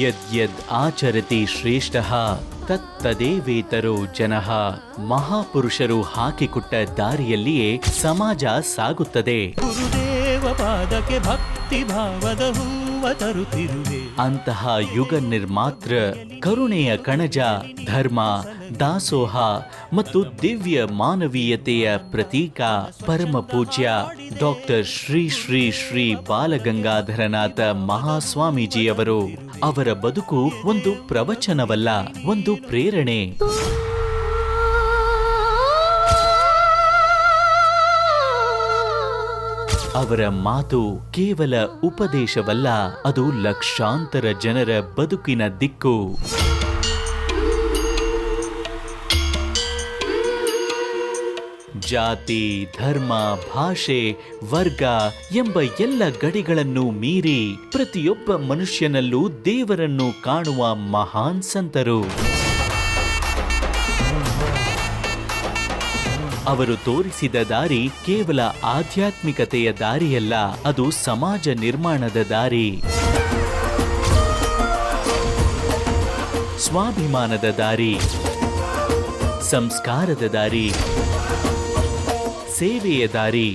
ಯದ್ಯದ್ ಆಚರತಿ ಶ್ರೇಷ್ಠಃ ತತ್ತದೇವೇತರೋ ಜನಃ. ಮಹಾಪುರುಷರು ಹಾಕಿಕೊಟ್ಟ ದಾರಿಯಲ್ಲಿಯೇ ಸಮಾಜ ಸಾಗುತ್ತದೆ. ಗುರುದೇವ ಪಾದಕ್ಕೆ ಭಕ್ತಿ ಭಾವದ ಹೂವ ತರುತ್ತಿರುವೆ. ಅಂತಹ ಯುಗ ನಿರ್ಮಾತೃ, ಕರುಣೆಯ ಕಣಜ, ಧರ್ಮ, ದಾಸೋಹ ಮತ್ತು ದಿವ್ಯ ಮಾನವೀಯತೆಯ ಪ್ರತೀಕ ಪರಮ ಪೂಜ್ಯ ಡಾಕ್ಟರ್ ಶ್ರೀ ಶ್ರೀ ಶ್ರೀ ಬಾಲಗಂಗಾಧರನಾಥ ಮಹಾಸ್ವಾಮೀಜಿಯವರು. ಅವರ ಬದುಕು ಒಂದು ಪ್ರವಚನವಲ್ಲ, ಒಂದು ಪ್ರೇರಣೆ. ಅವರ ಮಾತು ಕೇವಲ ಉಪದೇಶವಲ್ಲ, ಅದು ಲಕ್ಷಾಂತರ ಜನರ ಬದುಕಿನ ದಿಕ್ಕು. ಜಾತಿ, ಧರ್ಮ, ಭಾಷೆ, ವರ್ಗ ಎಂಬ ಎಲ್ಲ ಗಡಿಗಳನ್ನು ಮೀರಿ ಪ್ರತಿಯೊಬ್ಬ ಮನುಷ್ಯನಲ್ಲೂ ದೇವರನ್ನು ಕಾಣುವ ಮಹಾನ್ ಸಂತರು. ಅವರು ತೋರಿಸಿದ ದಾರಿ ಕೇವಲ ಆಧ್ಯಾತ್ಮಿಕತೆಯ ದಾರಿಯಲ್ಲ, ಅದು ಸಮಾಜ ನಿರ್ಮಾಣದ ದಾರಿ, ಸ್ವಾಭಿಮಾನದ ದಾರಿ, ಸಂಸ್ಕಾರದ ದಾರಿ, ಸೇವೆಯ ದಾರಿ.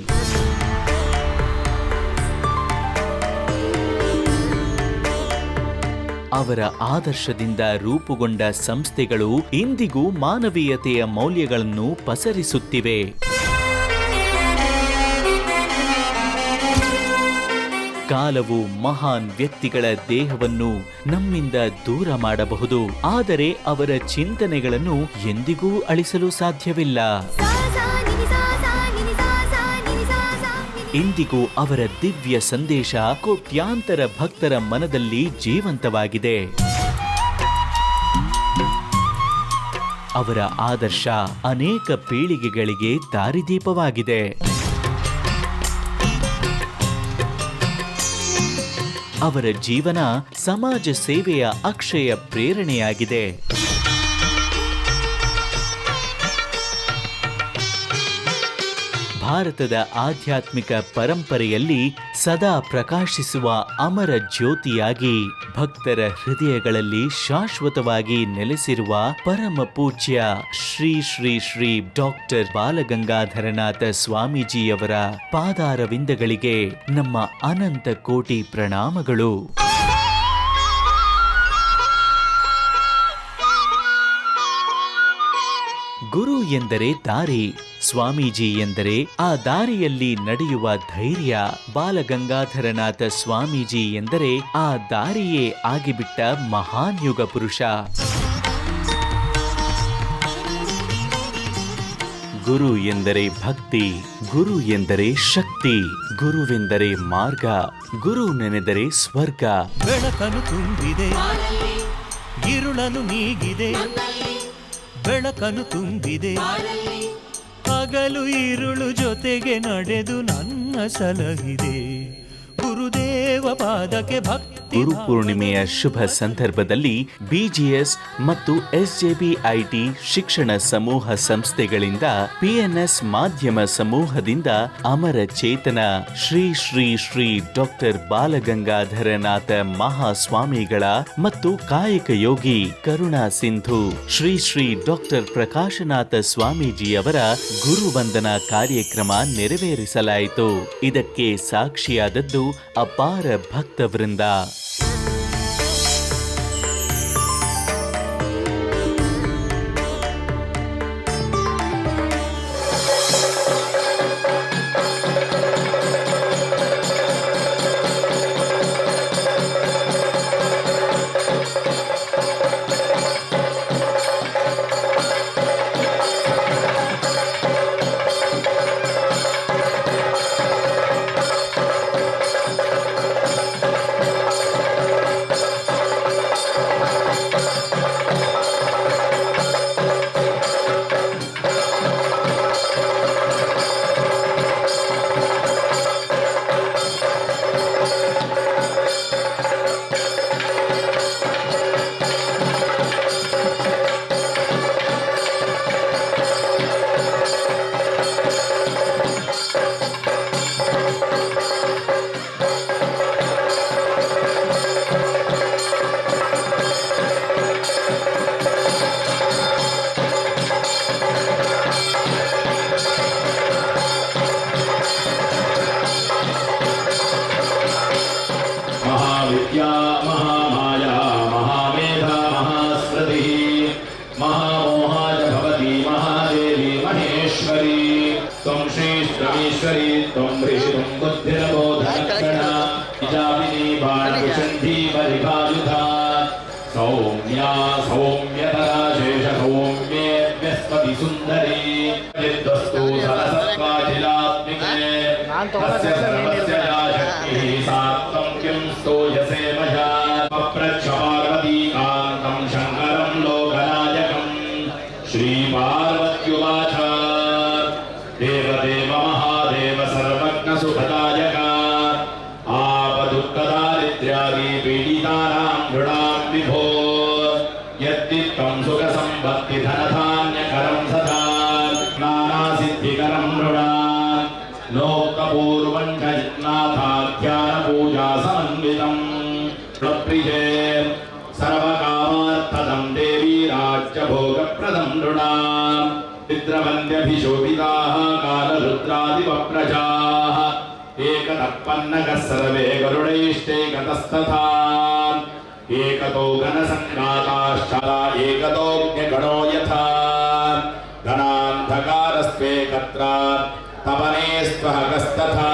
ಅವರ ಆದರ್ಶದಿಂದ ರೂಪುಗೊಂಡ ಸಂಸ್ಥೆಗಳು ಇಂದಿಗೂ ಮಾನವೀಯತೆಯ ಮೌಲ್ಯಗಳನ್ನು ಪಸರಿಸುತ್ತಿವೆ. ಕಾಲವು ಮಹಾನ್ ವ್ಯಕ್ತಿಗಳ ದೇಹವನ್ನು ನಮ್ಮಿಂದ ದೂರ ಮಾಡಬಹುದು, ಆದರೆ ಅವರ ಚಿಂತನೆಗಳನ್ನು ಎಂದಿಗೂ ಅಳಿಸಲು ಸಾಧ್ಯವಿಲ್ಲ. ಇಂದಿಗೂ ಅವರ ದಿವ್ಯ ಸಂದೇಶ ಕೋಟ್ಯಾಂತರ ಭಕ್ತರ ಮನದಲ್ಲಿ ಜೀವಂತವಾಗಿದೆ. ಅವರ ಆದರ್ಶ ಅನೇಕ ಪೀಳಿಗೆಗಳಿಗೆ ದಾರಿದೀಪವಾಗಿದೆ. ಅವರ ಜೀವನ ಸಮಾಜ ಸೇವೆಯ ಅಕ್ಷಯ ಪ್ರೇರಣೆಯಾಗಿದೆ. ಭಾರತದ ಆಧ್ಯಾತ್ಮಿಕ ಪರಂಪರೆಯಲ್ಲಿ ಸದಾ ಪ್ರಕಾಶಿಸುವ ಅಮರ ಜ್ಯೋತಿಯಾಗಿ ಭಕ್ತರ ಹೃದಯಗಳಲ್ಲಿ ಶಾಶ್ವತವಾಗಿ ನೆಲೆಸಿರುವ ಪರಮ ಪೂಜ್ಯ ಶ್ರೀ ಶ್ರೀ ಶ್ರೀ ಡಾಕ್ಟರ್ ಬಾಲಗಂಗಾಧರನಾಥ ಸ್ವಾಮೀಜಿಯವರ ಪಾದಾರವಿಂದಗಳಿಗೆ ನಮ್ಮ ಅನಂತ ಕೋಟಿ ಪ್ರಣಾಮಗಳು. ಗುರು ಎಂದರೆ ದಾರಿ, ಸ್ವಾಮೀಜಿ ಎಂದರೆ ಆ ದಾರಿಯಲ್ಲಿ ನಡೆಯುವ ಧೈರ್ಯ. ಬಾಲಗಂಗಾಧರನಾಥ ಸ್ವಾಮೀಜಿ ಎಂದರೆ ಆ ದಾರಿಯೇ ಆಗಿಬಿಟ್ಟ ಮಹಾನ್ ಯುಗ ಪುರುಷ. ಗುರು ಎಂದರೆ ಭಕ್ತಿ, ಗುರು ಎಂದರೆ ಶಕ್ತಿ, ಗುರುವೆಂದರೆ ಮಾರ್ಗ, ಗುರು ನೆನೆದರೆ ಸ್ವರ್ಗ. ಬೆಳಕನ್ನು ತುಂಬಿದೆ, ಇರುಳನ್ನು ನೀಗಿದೆ, ಬೆಳಕನ್ನು ತುಂಬಿದೆ, ಹಗಲು ಇರುಳು ಜೊತೆಗೆ ನಡೆದು ನನ್ನ ಸಲಹಿದೆ. ಗುರುದೇವ ಪಾದಕ್ಕೆ ಭಕ್ತಿ. ಗುರು ಪೂರ್ಣಿಮೆಯ ಶುಭ ಸಂದರ್ಭದಲ್ಲಿ ಬಿಜಿಎಸ್ ಮತ್ತು ಎಸ್ಜೆಬಿಐಟಿ ಶಿಕ್ಷಣ ಸಮೂಹ ಸಂಸ್ಥೆಗಳಿಂದ, ಪಿಎನ್ಎಸ್ ಮಾಧ್ಯಮ ಸಮೂಹದಿಂದ ಅಮರ ಚೇತನ ಶ್ರೀ ಶ್ರೀ ಶ್ರೀ ಡಾಕ್ಟರ್ ಬಾಲಗಂಗಾಧರನಾಥ ಮಹಾಸ್ವಾಮಿಗಳ ಮತ್ತು ಕಾಯಕ ಯೋಗಿ ಕರುಣಾ ಸಿಂಧು ಶ್ರೀ ಶ್ರೀ ಡಾಕ್ಟರ್ ಪ್ರಕಾಶನಾಥ ಸ್ವಾಮೀಜಿಯವರ ಗುರುವಂದನಾ ಕಾರ್ಯಕ್ರಮ ನೆರವೇರಿಸಲಾಯಿತು. ಇದಕ್ಕೆ ಸಾಕ್ಷಿಯಾದದ್ದು ಅಪಾರ ಭಕ್ತವೃಂದ. महेश्वरी त्वं ह्रीं बुद्धिर्बोधनक्षणा निजापिनी बाणविशन्धी परिभायुधा सौम्या सौम्यतरा शेष सौम्येऽस्मति सुन्दरी विद्वस्तु सरसत्त्वाखिलात्मिके तस्य सर्वस्य या शक्तिः सात्वं किं स्तूयसे मया पप्रच्छ पार्वतीकान्तं शङ्करं लोकनायकं श्रीपार्वत्युवाच देवदेव महादेव सर्वज्ञसुखदायक आपदुःखदारिद्र्यादि पीडितानां नृणां विभो यद्वित्तं सुखसम्पत्तिधनधान्यकरं सदा नानासिद्धिकरं नृणां नोक्तपूर्वं च यज्ञाथाध्यानपूजासमन्वितं प्रिये सर्वकामार्थदं देवी राज्यभोगप्रदं नृणां चित्रवन्द्यभिशोभिताः कालरुद्रादिवप्रजाः एकतः पन्नगः सर्वे गरुडैश्चैकतस्तथा एकतो घनसङ्घाताश्चला एकतोऽग्निगणो यथा घनान्धकारस्त्वेकत्र तपने स्वहगस्तथा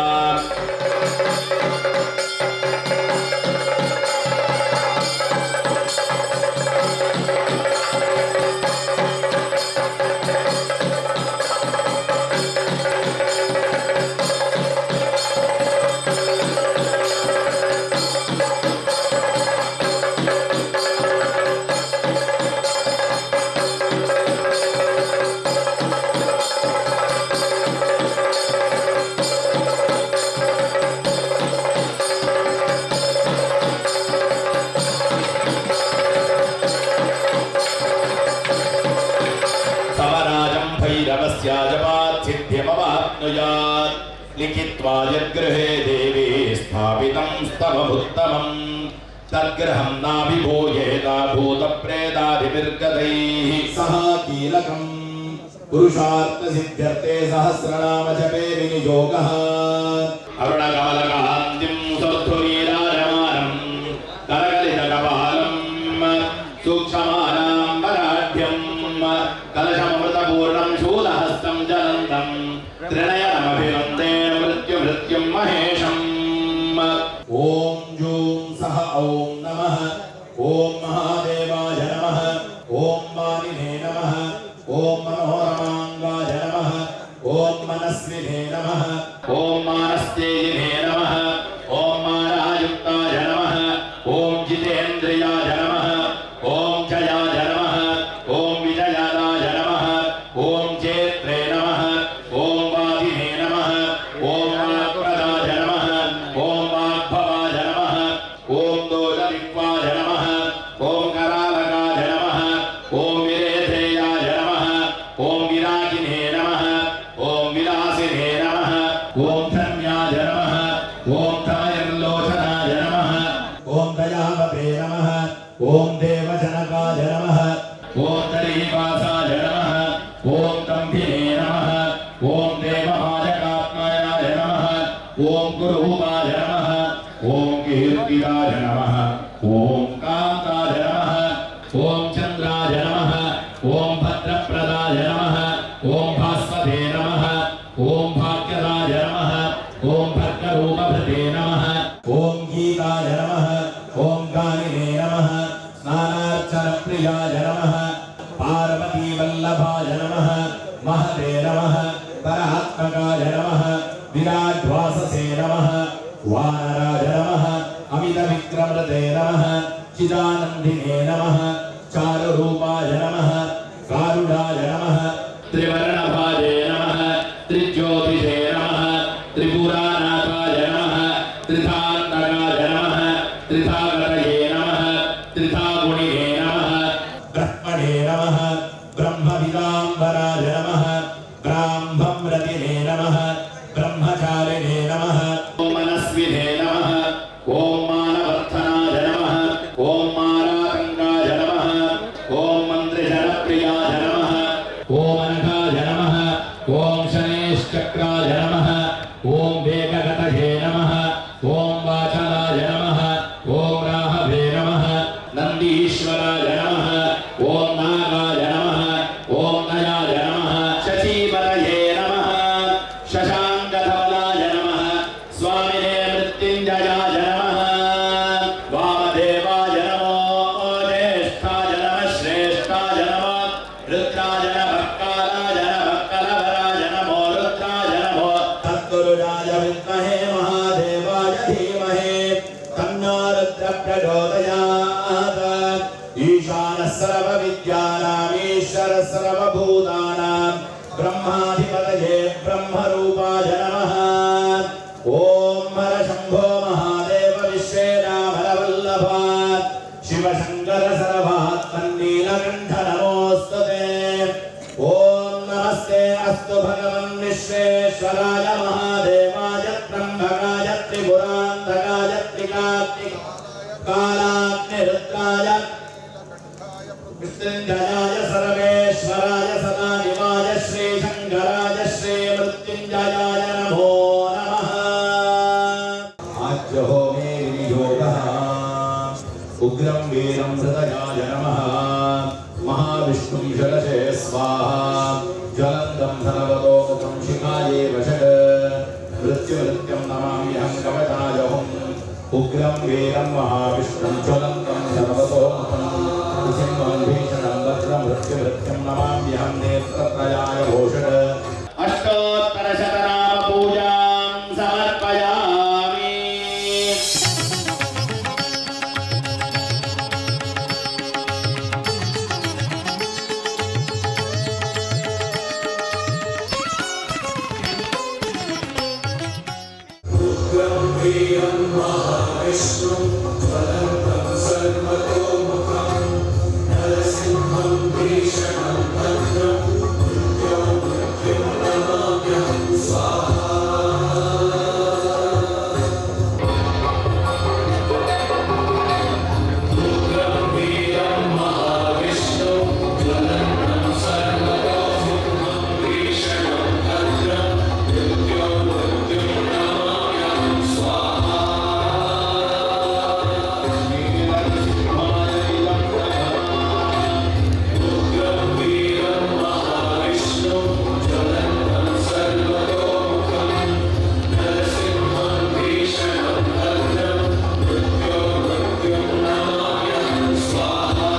लिखित्वा यद्गृहे देवी स्थापितं स्तवमुत्तमं तद्गृहं नाभिभूयेत भूतप्रेतादिभिर्गतैः सह कीलकं पुरुषार्थसिद्ध्यर्थे सहस्रनाम जपे विनियोगः अरुणकमलकान्तिं सौद्धुरीराजमानं करकलितकपालं सूक्ष्ममानां वराढ्यं कलशमृतपूर्णं शूलहस्तं जलन्तं त्रिनयनमभिवन्दे मृत्युमृत्युं महेशम् ॐ जूं सः ॐ नमः ॐ महादेवाय नमः ॐ मानिने नमः ॐ मनोरमाङ्गाय नमः ॐ मनस्विने नमः ॐ मानस्तेजिने नमः ॐ मानायुक्ताय नमः ॐ जितेन्द्रियाय नमः ॐ जयाय नमः ॐ विजयाय नमः ॐ चेत्रे नमः ॐ वादिने नमः ॐ वाक्प्रदाय नमः ॐ वाग्भवाय नमः ॐ दोषदिक्वाय नमः ॐ करालकाय नमः ॐ विरेधेयाय नमः ॐ विरागिने नमः ॐ विलासिने नमः ॐ धन्याय नमः ॐ धमयर्लोचनाय नमः ॐ दयावते नमः ॐ देवजनकाय नमः ॐ दरीवासाय नमः ॐ दम्भिने नमः ॐ देवमाजकात्मयाय नमः ॐ गुरुरूपाय नमः ॐ कीर्तिराय नमः ॐ कान्ताय नमः ॐ चन्द्राय नमः ॐ भद्रप्रदाय नमः ॐ भास्वते नमः ॐ भाग्यदाय नमः ॐ भद्ररूपभृते नमः ॐ गीताय नमः ॐ गानिने नमः स्नानार्चनप्रियाय नमः पार्वतीवल्लभाय नमः महते नमः परात्मकाय नमः विराड्वाससे नमः वानराय नमः अमितविक्रमृते नमः चिदानन्दिने नमः चारुरूपाय नमः कारुणाय नमः त्रिवर्णभाजे नमः त्रिज्योतिषे नमः त्रिपुरानाथाय नमः त्रिधान्तकाय नमः त्रिधागतये नमः त्रिधागुणिने नमः ब्रह्मणे नमः ब्रह्मविदाम्बराय नमः ब्राह्मम्रतिने नमः ब्रह्मचारिणे नमः ॐ मनस्विने नमः ॐ मानवर्धनाय नमः ॐ मारातङ्गाय नमः ॐ मन्त्रिजनप्रियाय नमः ॐ अनघाय नमः ॐ शनेश्चक्राय नमः ॐ वेगगतये नमः ॐ वाचलाय नमः ॐ राहवे नमः नन्दीश्वराय नमः ॐ नागाय नमः ॐ सर्वविद्यानामीश्वर सर्वभूतानां ब्रह्माधिपतये ब्रह्मरूपाय नमः। ॐ हर शम्भो महादेव विश्वेनाभरवल्लभा शिवशङ्कर सर्वात्मन्नीलकण्ठ नमोऽस्तुते। ॐ नमस्ते अस्तु भगवन् विश्वेश्वराय महादेवाय त्र्यम्बकाय त्रिपुरान्तकाय त्रिकालाग्निरुद्राय मृत्युञ्जयाय सर्वेश्वराय सदाशिवाय श्रीशङ्कराय श्रीमृत्युञ्जयाय नमो नमः। आज्यहो मे विनियोगः उग्रं वीरं हृदयाय नमः। महाविष्णुं जलशे स्वाहा ज्वलन्तं धनवतोमुखं शिखाये वषट् मृत्युमृत्युं नमाम्यहं कवचाय हुम् उग्रं वीरं महाविष्णुं ज्वलन्तं धनवतोमुखं सिंहं भीषणं वज्रं मृत्युमृत्युं नमाम्यहं नेत्रत्रयाय भूषण। अष्टोत्तरशतनाम पूजां समर्पयामि। उग्रं वीरं महाविष्णुं ज्वलन्तं सर्वतोमुखं नरसिंहं भीषणं भद्रं मृत्युं नमाम्यहं स्वाहा। उग्रं वीरं महाविष्णुं ज्वलन्तं सर्वतोमुखं भीषणं भद्रं मृत्युं नमाम्यहं स्वाहा। उग्रं वीरं महाविष्णुं ज्वलन्तं सर्वतोमुखं नरसिंहं भीषणं भद्रं मृत्युं नमाम्यहं स्वाहा।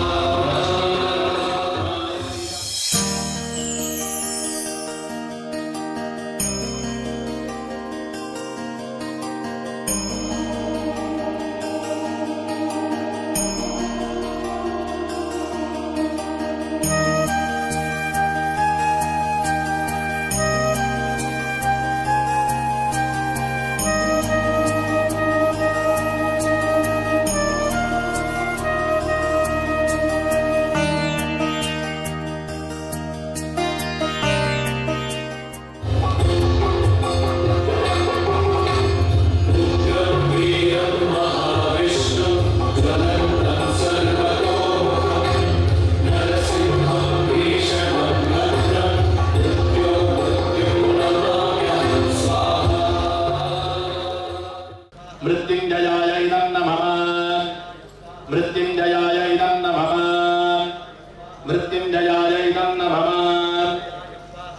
उग्रं वीरं महाविष्णुं ज्वलन्तं सर्वतोमुखं नरसिंहं भीषणं भद्रं मृत्युं नमाम्यहं स्वाहा। मृत्युञ्जयाय इदं नमः। मृत्युञ्जयाय इदं नमः। मृत्युञ्जयाय इदं नमः।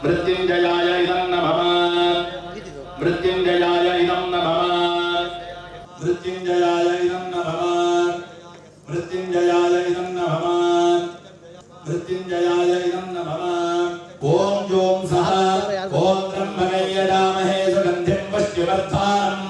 मृत्युञ्जयाय इदं नमः। मृत्युञ्जयाय इदं नमः। मृत्युञ्जयाय इदं नमः। मृत्युञ्जयाय इदं नमः। मृत्युञ्जयाय इदं नमः। ॐ जों सः ॐ ब्रह्मणे यजामहे सुगन्धिं पुष्टिवर्धनम्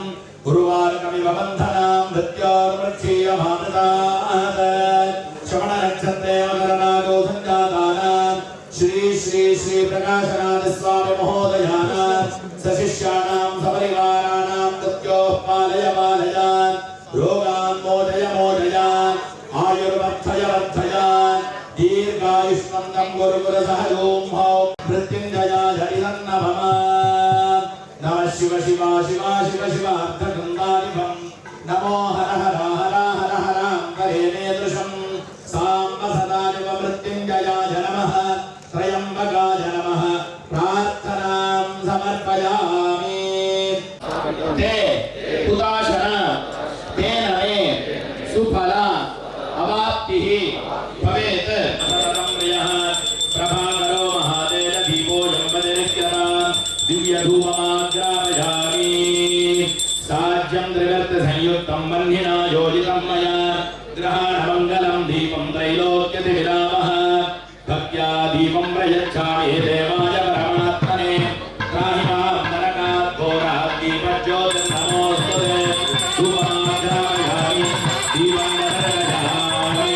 उर्वारुकमिव बन्धनां मृत्योर्मृच्छीयमामृतात् श्रवणनक्षत्रे अवतरणादो सञ्जातानां श्री श्री श्री प्रकाशनाथ स्वामी महोदयानां सशिष्याणां सपरिवाराणां मृत्योः पालय पालयान् रोगान् मोचय मोचयान् आयुर्वर्धय वर्धयान् दीर्घायुष्मन्दं गुरु गुरु सहजों हौ मृत्युञ्जयाय इदं नमः। नमः शिव शिव शिव शिव शिवार्धगन्धानिभं नमो हर हर हर हर हराङ्करे नेदृशं साम्ब सदाशिव मृत्युञ्जयाय नमः। त्रयम्बकाय नमः। प्रार्थनां समर्पयामि। ते उदाशන तेन मे सुफल अवाप्तिः भवेत्। परमप्रियः प्रभाकरो महादेव दीपो जम्बदिर्विक्रमान् दिव्यधूपमाग्रापयामि। साज्यं त्रिवर्त संयुक्तं वह्निना योजितं मया ग्रहाणमङ्गलं दीपं त्रैलोक्यतिविरामः भक्त्या दीपं प्रयच्छामि देवाय परमात्मने त्राहि मां नरकात् घोरात् दीपज्योतिर्नमोऽस्तुते। धूपमाग्रापयामि दीपं दर्शयामि।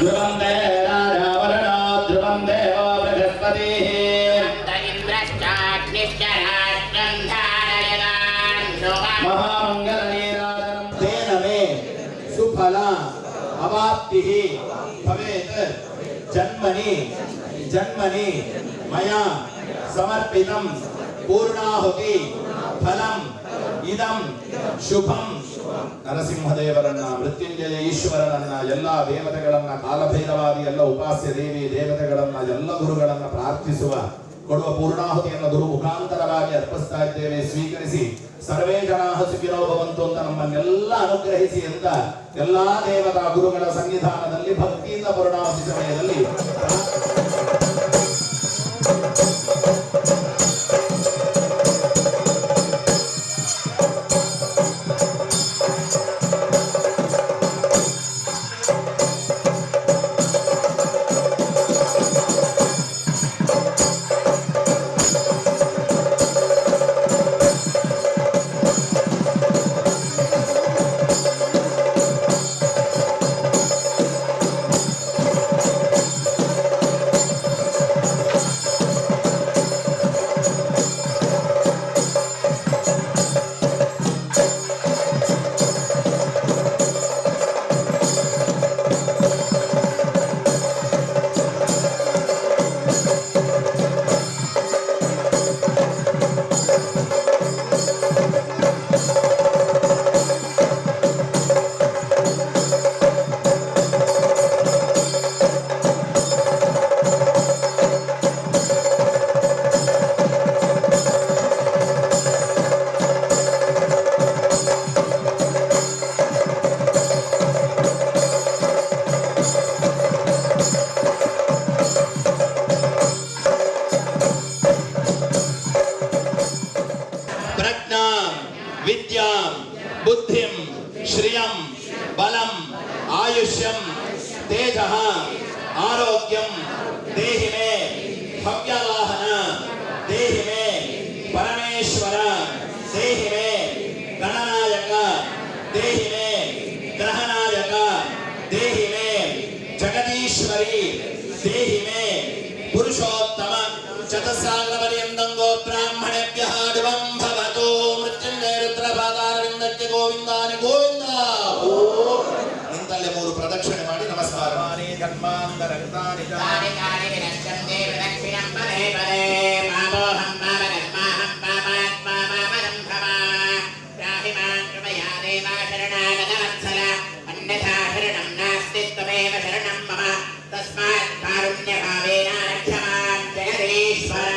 ध्रुवं राजावरणो ध्रुवं देवो बृहस्पतिः महामंगलनीराजनं तेन मे सुफल अवाप्तिः भवेत् जन्मनि मया समर्पितं पूर्णाहुति फलम् ಇದಂ ಶುಭಂ. ನರಸಿಂಹದೇವರನ್ನ, ಮೃತ್ಯುಂಜಯ ಈಶ್ವರನನ್ನ, ಎಲ್ಲ ದೇವತೆಗಳನ್ನ, ಕಾಲಭೈರವಾದಿ ಎಲ್ಲ ಉಪಾಸ್ಯ ದೇವಿ ದೇವತೆಗಳನ್ನ, ಎಲ್ಲ ಗುರುಗಳನ್ನ ಪ್ರಾರ್ಥಿಸುವ ಕೊಡುವ ಪೂರ್ಣಾಹುತಿಯನ್ನು ಗುರು ಮುಖಾಂತರವಾಗಿ ಅರ್ಪಿಸ್ತಾ ಇದ್ದೇವೆ. ಸ್ವೀಕರಿಸಿ ಸರ್ವೇ ಜನಾಃ ಸುಖಿನೋ ಭವಂತು ಅಂತ ನಮ್ಮನ್ನೆಲ್ಲ ಅನುಗ್ರಹಿಸಿ ಅಂತ ಎಲ್ಲಾ ದೇವತಾ ಗುರುಗಳ ಸನ್ನಿಧಾನದಲ್ಲಿ ಭಕ್ತಿಯಿಂದ ಪೂರ್ಣಾಹುತಿ ಸಮಯದಲ್ಲಿ बुद्धिं श्रियं बलं आयुष्यं तेजः आरोग्यं देहि मे भव्यवाहन देहि मे परमेश्वर देहि मे गणनायक देहि मे ग्रहनायक देहि मे जगदीश्वरी देहि मे पुरुषोत्तम चतुस्सागरपर्यन्तं गोब्राह्मणेभ्यः दिवं भवतु मृत्युंजय रुद्रपादारविन्दस्य गोविन्दानि गोविन्द निंतल्ले मूरु प्रदक्षिणे माडि नमस्कारमानि जन्मान्तरगतानि तानि तानि विनश्यन्ते प्रदक्षिणं पदे पदे मामोहं मामकर्माहं पापात्मा मामनं भवा राहि मां कृपया देवा शरणागतवत्सल अन्यथा शरणं नास्ति त्वमेव शरणं मम तस्मात् कारुण्यभावेन रक्ष मां जगदीश्वर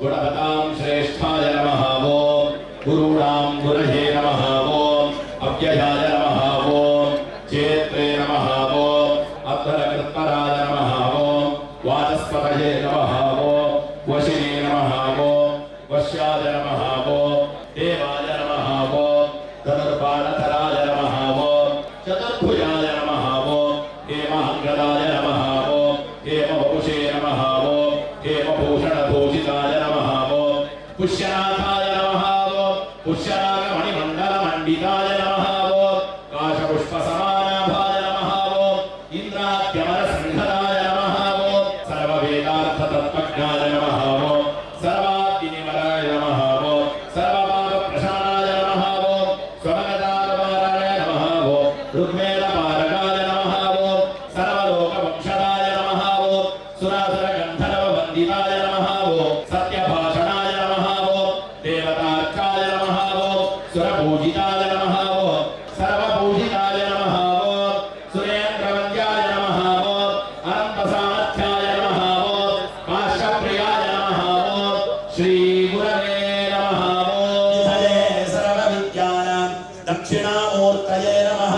गुणवतां श्रेष्ठाय नमः ओम गुरूणां गुरहे नमः ओम अव्ययाय नमः ओम चेत्रे नमः ओम अद्धरकृत्पराय नमः ओम वाचस्पतये नमः ओम वशिने नमः ओम वश्याय नमः ओम देवाय नमः ओम धनुर्बाणधराय नमः ओम चतुर्भुजाय नमः ओम हेमाङ्गदाय नमः ओम हेमवपुषे नमः ओम हेमभूषणभूषिताय नमः ओम पुष्यनाथाय नमः ओम पुष्यनागमणिमण्डलमण्डिताय नमः ओम काशपुष्पसमानाभाय नमः ओम इन्द्राद्यमरसङ्घदाय नमः ओम सर्ववेदार्थतत्त्वज्ञाय नमः ओम सर्वाग्निनिवराय नमः ओम सर्वपापप्रशानाय नमः ओम स्वमगदारवाराय नमः ओम ऋग्वेदपारकाय नमः ओम सर्वलोकवंशदाय नमः ओम सुरासुरगन्धर्ववन्दिताय नमः ओम सत्यभाषणाय नमः ओम देवतार्चाय नमः ओम सुरपूजिताय नमः ओम सर्वपूजिताय नमः ओम सुरेन्द्रवन्द्याय नमः ओम अनन्तसामर्थ्याय नमः ओम काश्यप्रियाय नमः ओम श्रीगुरवे नमः ओम निधये सर्वविद्यानां दक्षिणामूर्तये नमः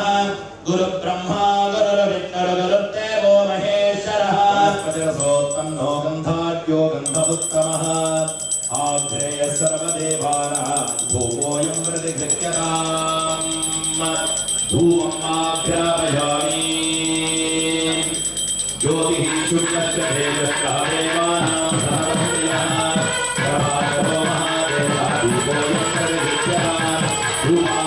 गुरुब्रह्मा गुरुर्विष्णुः गुरुर्देवो महेश्वरः प्रजसोत्पन्नो गन्धाढ्यो गन्धपुत्तमः आग्नेय सर्वदेवानां भूमोऽयं प्रतिगृह्यताम् धूमम् आघ्रापयामि ज्योतिः शून्यस्य तेजस्यः देवानां सहस्रयः प्रभातो महादेवः भूमोऽयं प्रतिगृह्यताम् धूमा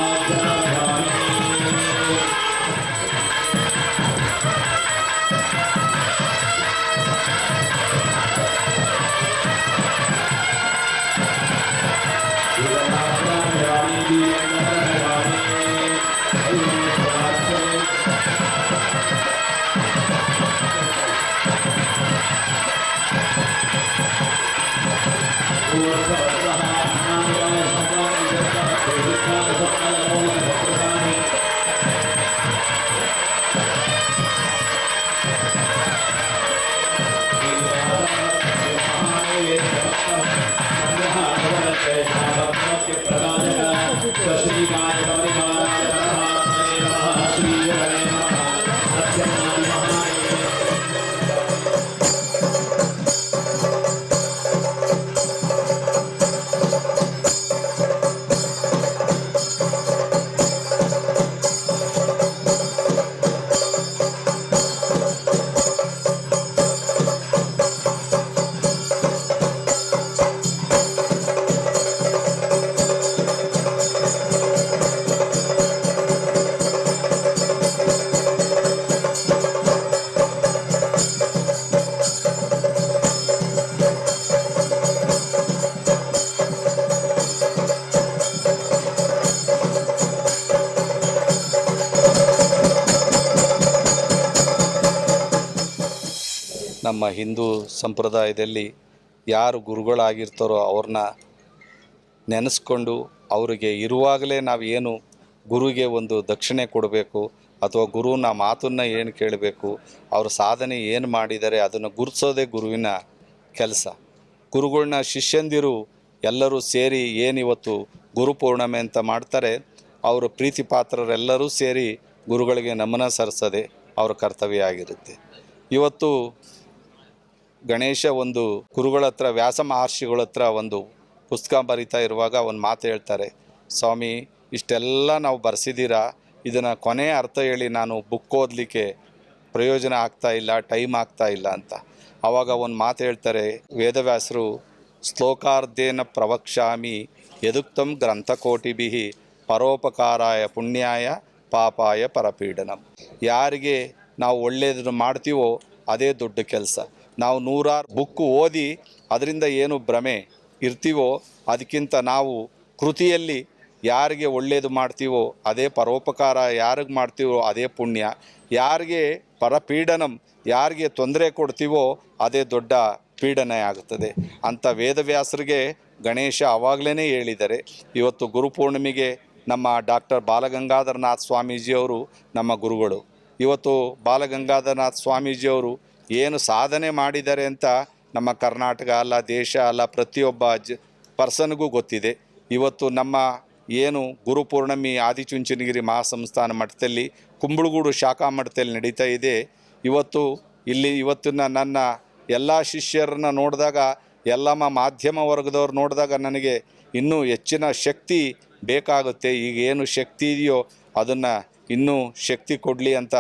ನಮ್ಮ ಹಿಂದೂ ಸಂಪ್ರದಾಯದಲ್ಲಿ ಯಾರು ಗುರುಗಳಾಗಿರ್ತಾರೋ ಅವ್ರನ್ನ ನೆನೆಸ್ಕೊಂಡು ಅವರಿಗೆ ಇರುವಾಗಲೇ ನಾವು ಏನು ಗುರುವಿಗೆ ಒಂದು ದಕ್ಷಿಣೆ ಕೊಡಬೇಕು ಅಥವಾ ಗುರುವಿನ ಮಾತನ್ನು ಏನು ಕೇಳಬೇಕು, ಅವ್ರ ಸಾಧನೆ ಏನು ಮಾಡಿದ್ದಾರೆ ಅದನ್ನು ಗುರುತಿಸೋದೇ ಗುರುವಿನ ಕೆಲಸ. ಗುರುಗಳನ್ನ ಶಿಷ್ಯಂದಿರು ಎಲ್ಲರೂ ಸೇರಿ ಏನಿವತ್ತು ಗುರುಪೂರ್ಣಿಮೆ ಅಂತ ಮಾಡ್ತಾರೆ, ಅವರು ಪ್ರೀತಿ ಪಾತ್ರರೆಲ್ಲರೂ ಸೇರಿ ಗುರುಗಳಿಗೆ ನಮನ ಸಲ್ಲಿಸೋದೇ ಅವರ ಕರ್ತವ್ಯ ಆಗಿರುತ್ತೆ. ಇವತ್ತು ಗಣೇಶ ಒಂದು ಗುರುಗಳ ಹತ್ರ, ವ್ಯಾಸ ಮಹರ್ಷಿಗಳ ಹತ್ರ ಒಂದು ಪುಸ್ತಕ ಬರಿತಾ ಇರುವಾಗ ಒಂದು ಮಾತು ಹೇಳ್ತಾರೆ, ಸ್ವಾಮಿ ಇಷ್ಟೆಲ್ಲ ನಾವು ಬರೆಸಿದ್ದೀರಾ, ಇದನ್ನು ಕೊನೆಯ ಅರ್ಥ ಹೇಳಿ, ನಾನು ಬುಕ್ ಓದಲಿಕ್ಕೆ ಪ್ರಯೋಜನ ಆಗ್ತಾ ಇಲ್ಲ, ಟೈಮ್ ಆಗ್ತಾ ಇಲ್ಲ ಅಂತ. ಆವಾಗ ಒಂದು ಮಾತು ಹೇಳ್ತಾರೆ ವೇದವ್ಯಾಸರು, ಶ್ಲೋಕಾರ್ಧೇನ ಪ್ರವಕ್ಷ್ಯಾಮಿ ಯದುಕ್ತಂ ಗ್ರಂಥಕೋಟಿಭಿ ಪರೋಪಕಾರಾಯ ಪುಣ್ಯಾಯ ಪಾಪಾಯ ಪರಪೀಡನಂ. ಯಾರಿಗೆ ನಾವು ಒಳ್ಳೆಯದನ್ನು ಮಾಡ್ತೀವೋ ಅದೇ ದೊಡ್ಡ ಕೆಲಸ. ನಾವು 100 ಬುಕ್ಕು ಓದಿ ಅದರಿಂದ ಏನು ಭ್ರಮೆ ಇರ್ತೀವೋ ಅದಕ್ಕಿಂತ ನಾವು ಕೃತಿಯಲ್ಲಿ ಯಾರಿಗೆ ಒಳ್ಳೆಯದು ಮಾಡ್ತೀವೋ ಅದೇ ಪರೋಪಕಾರ, ಯಾರಿಗೆ ಮಾಡ್ತೀವೋ ಅದೇ ಪುಣ್ಯ, ಯಾರಿಗೆ ಪರಪೀಡನಂ, ಯಾರಿಗೆ ತೊಂದರೆ ಕೊಡ್ತೀವೋ ಅದೇ ದೊಡ್ಡ ಪೀಡನೆ ಆಗುತ್ತದೆ ಅಂತ ವೇದವ್ಯಾಸರಿಗೆ ಗಣೇಶ ಆವಾಗಲೇ ಹೇಳಿದ್ದಾರೆ. ಇವತ್ತು ಗುರುಪೂರ್ಣಿಮೆಗೆ ನಮ್ಮ ಡಾಕ್ಟರ್ ಬಾಲಗಂಗಾಧರನಾಥ ಸ್ವಾಮೀಜಿಯವರು ನಮ್ಮ ಗುರುಗಳು. ಇವತ್ತು ಬಾಲಗಂಗಾಧರನಾಥ ಸ್ವಾಮೀಜಿಯವರು ಏನು ಸಾಧನೆ ಮಾಡಿದ್ದಾರೆ ಅಂತ ನಮ್ಮ ಕರ್ನಾಟಕ ಅಲ್ಲ, ದೇಶ ಅಲ್ಲ, ಪ್ರತಿಯೊಬ್ಬ ಪರ್ಸನ್ಗೂ ಗೊತ್ತಿದೆ. ಇವತ್ತು ನಮ್ಮ ಏನು ಗುರುಪೂರ್ಣಿಮೆ ಆದಿಚುಂಚನಗಿರಿ ಮಹಾಸಂಸ್ಥಾನ ಮಠದಲ್ಲಿ ಕುಂಬಳಗೂಡು ಶಾಖಾ ಮಠದಲ್ಲಿ ನಡೀತಾ ಇದೆ. ಇವತ್ತಿನ ನನ್ನ ಎಲ್ಲ ಶಿಷ್ಯರನ್ನ ನೋಡಿದಾಗ, ಎಲ್ಲ ಮಾಧ್ಯಮ ವರ್ಗದವ್ರು ನೋಡಿದಾಗ ನನಗೆ ಇನ್ನೂ ಹೆಚ್ಚಿನ ಶಕ್ತಿ ಬೇಕಾಗುತ್ತೆ. ಈಗ ಏನು ಶಕ್ತಿ ಇದೆಯೋ ಅದನ್ನು ಇನ್ನೂ ಶಕ್ತಿ ಕೊಡಲಿ ಅಂತ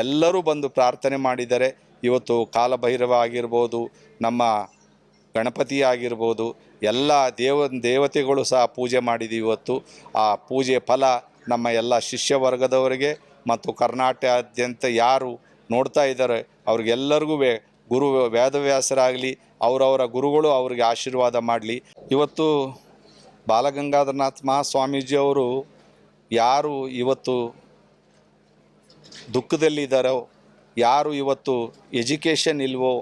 ಎಲ್ಲರೂ ಬಂದು ಪ್ರಾರ್ಥನೆ ಮಾಡಿದ್ದಾರೆ. ಇವತ್ತು ಕಾಲಭೈರವ ಆಗಿರ್ಬೋದು, ನಮ್ಮ ಗಣಪತಿ ಆಗಿರ್ಬೋದು, ಎಲ್ಲ ದೇವತೆಗಳು ಸಹ ಪೂಜೆ ಮಾಡಿದ್ದೀವಿ. ಇವತ್ತು ಆ ಪೂಜೆ ಫಲ ನಮ್ಮ ಎಲ್ಲ ಶಿಷ್ಯ ವರ್ಗದವರಿಗೆ ಮತ್ತು ಕರ್ನಾಟಕದಾದ್ಯಂತ ಯಾರು ನೋಡ್ತಾ ಇದ್ದಾರೆ ಅವ್ರಿಗೆಲ್ಲರಿಗೂ ಗುರು ವೇದವ್ಯಾಸರಾಗಲಿ, ಅವರವರ ಗುರುಗಳು ಅವರಿಗೆ ಆಶೀರ್ವಾದ ಮಾಡಲಿ. ಇವತ್ತು ಬಾಲಗಂಗಾಧರನಾಥ ಮಹಾಸ್ವಾಮೀಜಿಯವರು ಯಾರು ಇವತ್ತು ದುಃಖದಲ್ಲಿದ್ದಾರೋ, ಯಾರು ಇವತ್ತು ಎಜುಕೇಷನ್ ಇಲ್ವೋ,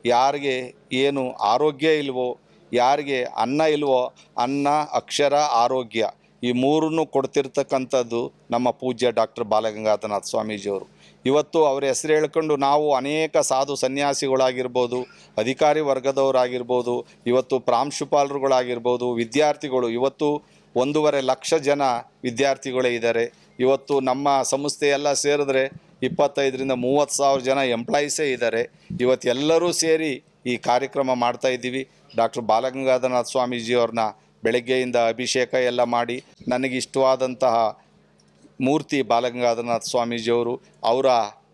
ಯಾರಿಗೆ ಏನು ಆರೋಗ್ಯ ಇಲ್ವೋ, ಯಾರಿಗೆ ಅನ್ನ ಇಲ್ವೋ, ಅನ್ನ, ಅಕ್ಷರ, ಆರೋಗ್ಯ ಈ ಮೂರನ್ನು ಕೊಡ್ತಿರ್ತಕ್ಕಂಥದ್ದು ನಮ್ಮ ಪೂಜ್ಯ ಡಾಕ್ಟರ್ ಬಾಲಗಂಗಾಧರನಾಥ ಸ್ವಾಮೀಜಿಯವರು. ಇವತ್ತು ಅವರ ಹೆಸರು ಹೇಳ್ಕೊಂಡು ನಾವು ಅನೇಕ ಸಾಧು ಸನ್ಯಾಸಿಗಳಾಗಿರ್ಬೋದು, ಅಧಿಕಾರಿ ವರ್ಗದವರಾಗಿರ್ಬೋದು, ಇವತ್ತು ಪ್ರಾಂಶುಪಾಲರುಗಳಾಗಿರ್ಬೋದು, ವಿದ್ಯಾರ್ಥಿಗಳು, ಇವತ್ತು 1.5 ಲಕ್ಷ ಜನ ವಿದ್ಯಾರ್ಥಿಗಳೇ ಇದ್ದಾರೆ. ಇವತ್ತು ನಮ್ಮ ಸಂಸ್ಥೆಯೆಲ್ಲ ಸೇರಿದ್ರೆ 25,000 to 30,000 ಜನ ಎಂಪ್ಲಾಯೀಸೇ ಇದ್ದಾರೆ. ಇವತ್ತೆಲ್ಲರೂ ಸೇರಿ ಈ ಕಾರ್ಯಕ್ರಮ ಮಾಡ್ತಾ ಇದ್ದೀವಿ. ಡಾಕ್ಟರ್ ಬಾಲಗಂಗಾಧರನಾಥ ಸ್ವಾಮೀಜಿಯವ್ರನ್ನ ಬೆಳಗ್ಗೆಯಿಂದ ಅಭಿಷೇಕ ಎಲ್ಲ ಮಾಡಿ, ನನಗೆ ಇಷ್ಟವಾದಂತಹ ಮೂರ್ತಿ ಬಾಲಗಂಗಾಧರನಾಥ ಸ್ವಾಮೀಜಿಯವರು, ಅವರ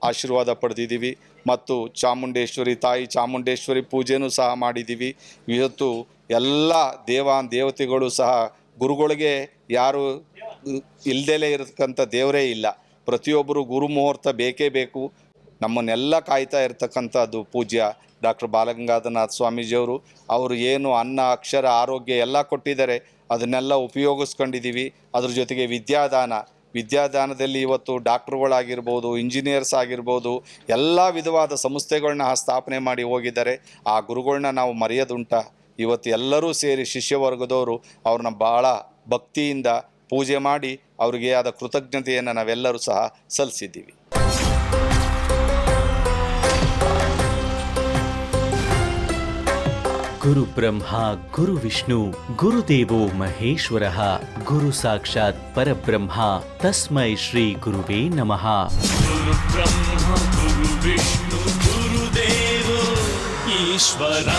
ಆಶೀರ್ವಾದ ಪಡೆದಿದ್ದೀವಿ. ಮತ್ತು ಚಾಮುಂಡೇಶ್ವರಿ ತಾಯಿ ಚಾಮುಂಡೇಶ್ವರಿ ಪೂಜೆನೂ ಸಹ ಮಾಡಿದ್ದೀವಿ. ಇವತ್ತು ಎಲ್ಲ ದೇವತೆಗಳು ಸಹ ಗುರುಗಳಿಗೆ ಯಾರು ಇಲ್ದಲೇ ಇರತಕ್ಕಂಥ ದೇವರೇ ಇಲ್ಲ. ಪ್ರತಿಯೊಬ್ಬರು ಗುರು ಮುಹೂರ್ತ ಬೇಕೇ ಬೇಕು. ನಮ್ಮನ್ನೆಲ್ಲ ಕಾಯ್ತಾ ಇರ್ತಕ್ಕಂಥದ್ದು ಪೂಜ್ಯ ಡಾಕ್ಟರ್ ಬಾಲಗಂಗಾಧರನಾಥ ಸ್ವಾಮೀಜಿಯವರು. ಅವರು ಏನು ಅನ್ನ, ಅಕ್ಷರ, ಆರೋಗ್ಯ ಎಲ್ಲ ಕೊಟ್ಟಿದ್ದಾರೆ, ಅದನ್ನೆಲ್ಲ ಉಪಯೋಗಿಸ್ಕೊಂಡಿದ್ದೀವಿ. ಅದ್ರ ಜೊತೆಗೆ ವಿದ್ಯಾದಾನದಲ್ಲಿ ಇವತ್ತು ಡಾಕ್ಟ್ರುಗಳಾಗಿರ್ಬೋದು, ಇಂಜಿನಿಯರ್ಸ್ ಆಗಿರ್ಬೋದು, ಎಲ್ಲ ವಿಧವಾದ ಸಂಸ್ಥೆಗಳನ್ನ ಸ್ಥಾಪನೆ ಮಾಡಿ ಹೋಗಿದ್ದಾರೆ. ಆ ಗುರುಗಳನ್ನ ನಾವು ಮರೆಯೋದುಂಟ? ಇವತ್ತು ಎಲ್ಲರೂ ಸೇರಿ ಶಿಷ್ಯವರ್ಗದವರು ಅವ್ರನ್ನ ಭಾಳ ಭಕ್ತಿಯಿಂದ ಪೂಜೆ ಮಾಡಿ ಅವರಿಗೆ ಆದ ಕೃತಜ್ಞತೆಯನ್ನು ನಾವೆಲ್ಲರೂ ಸಹ ಸಲ್ಲಿಸಿದ್ದೀವಿ. ಗುರು ಬ್ರಹ್ಮ ಗುರು ವಿಷ್ಣು ಗುರುದೇವೋ ಮಹೇಶ್ವರ ಗುರು ಸಾಕ್ಷಾತ್ ಪರಬ್ರಹ್ಮ ತಸ್ಮೈ ಶ್ರೀ ಗುರುವೇ ನಮಃ. ಗುರು ಬ್ರಹ್ಮ ಗುರು ವಿಷ್ಣು ಗುರುದೇವೋ ಈಶ್ವರ.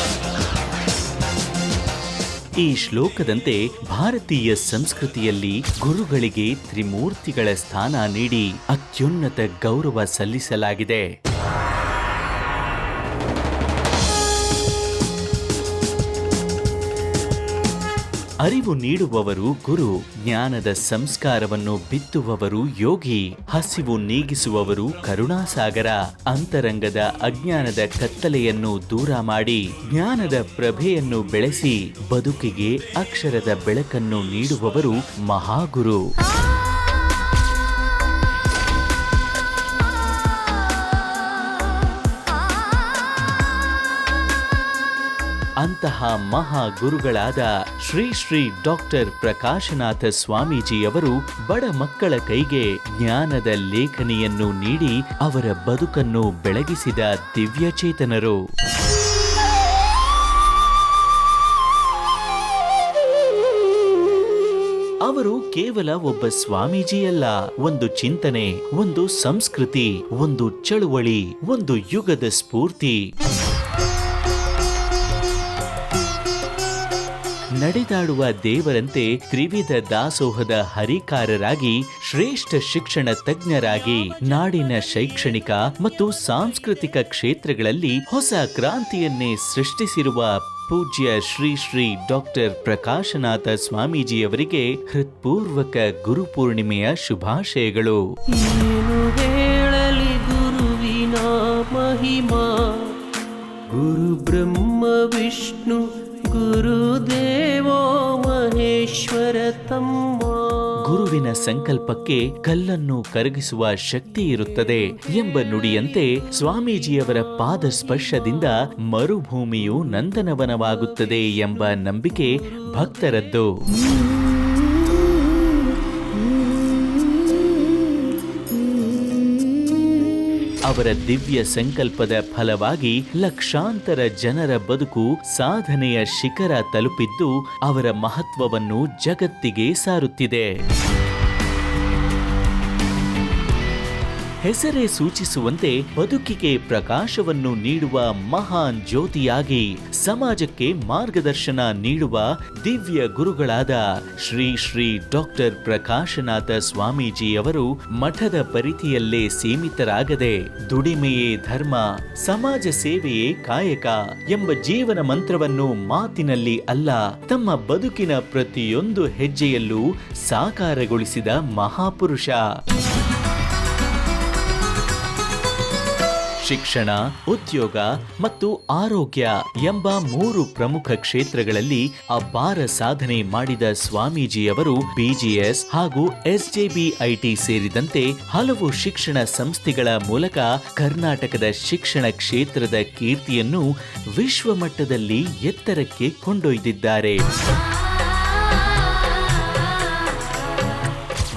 ಈ ಶ್ಲೋಕದಂತೆ ಭಾರತೀಯ ಸಂಸ್ಕೃತಿಯಲ್ಲಿ ಗುರುಗಳಿಗೆ ತ್ರಿಮೂರ್ತಿಗಳ ಸ್ಥಾನ ನೀಡಿ ಅತ್ಯುನ್ನತ ಗೌರವ ಸಲ್ಲಿಸಲಾಗಿದೆ. ಅರಿವು ನೀಡುವವರು ಗುರು, ಜ್ಞಾನದ ಸಂಸ್ಕಾರವನ್ನು ಬಿತ್ತುವವರು ಯೋಗಿ, ಹಸಿವು ನೀಗಿಸುವವರು ಕರುಣಾಸಾಗರ, ಅಂತರಂಗದ ಅಜ್ಞಾನದ ಕತ್ತಲೆಯನ್ನು ದೂರ ಮಾಡಿ ಜ್ಞಾನದ ಪ್ರಭೆಯನ್ನು ಬೆಳೆಸಿ ಬದುಕಿಗೆ ಅಕ್ಷರದ ಬೆಳಕನ್ನು ನೀಡುವವರು ಮಹಾಗುರು. ಅಂತಹ ಮಹಾ ಗುರುಗಳಾದ ಶ್ರೀ ಶ್ರೀ ಡಾಕ್ಟರ್ ಪ್ರಕಾಶನಾಥ ಸ್ವಾಮೀಜಿಯವರು ಬಡ ಮಕ್ಕಳ ಕೈಗೆ ಜ್ಞಾನದ ಲೇಖನಿಯನ್ನು ನೀಡಿ ಅವರ ಬದುಕನ್ನು ಬೆಳಗಿಸಿದ ದಿವ್ಯಚೇತನರು. ಅವರು ಕೇವಲ ಒಬ್ಬ ಸ್ವಾಮೀಜಿಯಲ್ಲ, ಒಂದು ಚಿಂತನೆ, ಒಂದು ಸಂಸ್ಕೃತಿ, ಒಂದು ಚಳುವಳಿ, ಒಂದು ಯುಗದ ಸ್ಫೂರ್ತಿ. ನಡೆದಾಡುವ ದೇವರಂತೆ ತ್ರಿವಿಧ ದಾಸೋಹದ ಹರಿಕಾರರಾಗಿ, ಶ್ರೇಷ್ಠ ಶಿಕ್ಷಣ ತಜ್ಞರಾಗಿ, ನಾಡಿನ ಶೈಕ್ಷಣಿಕ ಮತ್ತು ಸಾಂಸ್ಕೃತಿಕ ಕ್ಷೇತ್ರಗಳಲ್ಲಿ ಹೊಸ ಕ್ರಾಂತಿಯನ್ನೇ ಸೃಷ್ಟಿಸಿರುವ ಪೂಜ್ಯ ಶ್ರೀ ಶ್ರೀ ಡಾಕ್ಟರ್ ಪ್ರಕಾಶನಾಥ ಸ್ವಾಮೀಜಿಯವರಿಗೆ ಹೃತ್ಪೂರ್ವಕ ಗುರುಪೂರ್ಣಿಮೆಯ ಶುಭಾಶಯಗಳು. ಏನು ಹೇಳಲಿ ಗುರುವಿನ ಮಹಿಮಾ, ಗುರು ಬ್ರಹ್ಮ ವಿಷ್ಣು ಗುರುದೇವೋ ಮಹೇಶ್ವರ ತಮ್ಮ. ಗುರುವಿನ ಸಂಕಲ್ಪಕ್ಕೆ ಕಲ್ಲನ್ನು ಕರಗಿಸುವ ಶಕ್ತಿ ಇರುತ್ತದೆ ಎಂಬ ನುಡಿಯಂತೆ ಸ್ವಾಮೀಜಿಯವರ ಪಾದ ಸ್ಪರ್ಶದಿಂದ ಮರುಭೂಮಿಯು ನಂದನವನವಾಗುತ್ತದೆ ಎಂಬ ನಂಬಿಕೆ ಭಕ್ತರದ್ದು. ಅವರ ದಿವ್ಯ ಸಂಕಲ್ಪದ ಫಲವಾಗಿ ಲಕ್ಷಾಂತರ ಜನರ ಬದುಕು ಸಾಧನೆಯ ಶಿಖರ ತಲುಪಿದ್ದು ಅವರ ಮಹತ್ವವನ್ನು ಜಗತ್ತಿಗೆ ಸಾರುತ್ತಿದೆ. ಹೆಸರೇ ಸೂಚಿಸುವಂತೆ ಬದುಕಿಗೆ ಪ್ರಕಾಶವನ್ನು ನೀಡುವ ಮಹಾನ್ ಜ್ಯೋತಿಯಾಗಿ ಸಮಾಜಕ್ಕೆ ಮಾರ್ಗದರ್ಶನ ನೀಡುವ ದಿವ್ಯ ಗುರುಗಳಾದ ಶ್ರೀ ಶ್ರೀ ಡಾಕ್ಟರ್ ಪ್ರಕಾಶನಾಥ ಸ್ವಾಮೀಜಿಯವರು ಮಠದ ಪರಿಧಿಯಲ್ಲೇ ಸೀಮಿತರಾಗದೆ ದುಡಿಮೆಯೇ ಧರ್ಮ, ಸಮಾಜ ಸೇವೆಯೇ ಕಾಯಕ ಎಂಬ ಜೀವನ ಮಂತ್ರವನ್ನು ಮಾತಿನಲ್ಲಿ ಅಲ್ಲ, ತಮ್ಮ ಬದುಕಿನ ಪ್ರತಿಯೊಂದು ಹೆಜ್ಜೆಯಲ್ಲೂ ಸಾಕಾರಗೊಳಿಸಿದ ಮಹಾಪುರುಷ. ಶಿಕ್ಷಣ, ಉದ್ಯೋಗ ಮತ್ತು ಆರೋಗ್ಯ ಎಂಬ 3 ಪ್ರಮುಖ ಕ್ಷೇತ್ರಗಳಲ್ಲಿ ಅಪಾರ ಸಾಧನೆ ಮಾಡಿದ ಸ್ವಾಮೀಜಿಯವರು ಬಿಜಿಎಸ್ ಹಾಗೂ ಎಸ್ಜೆಬಿಐಟಿ ಸೇರಿದಂತೆ ಹಲವು ಶಿಕ್ಷಣ ಸಂಸ್ಥೆಗಳ ಮೂಲಕ ಕರ್ನಾಟಕದ ಶಿಕ್ಷಣ ಕ್ಷೇತ್ರದ ಕೀರ್ತಿಯನ್ನು ವಿಶ್ವಮಟ್ಟದಲ್ಲಿ ಎತ್ತರಕ್ಕೆ ಕೊಂಡೊಯ್ದಿದ್ದಾರೆ.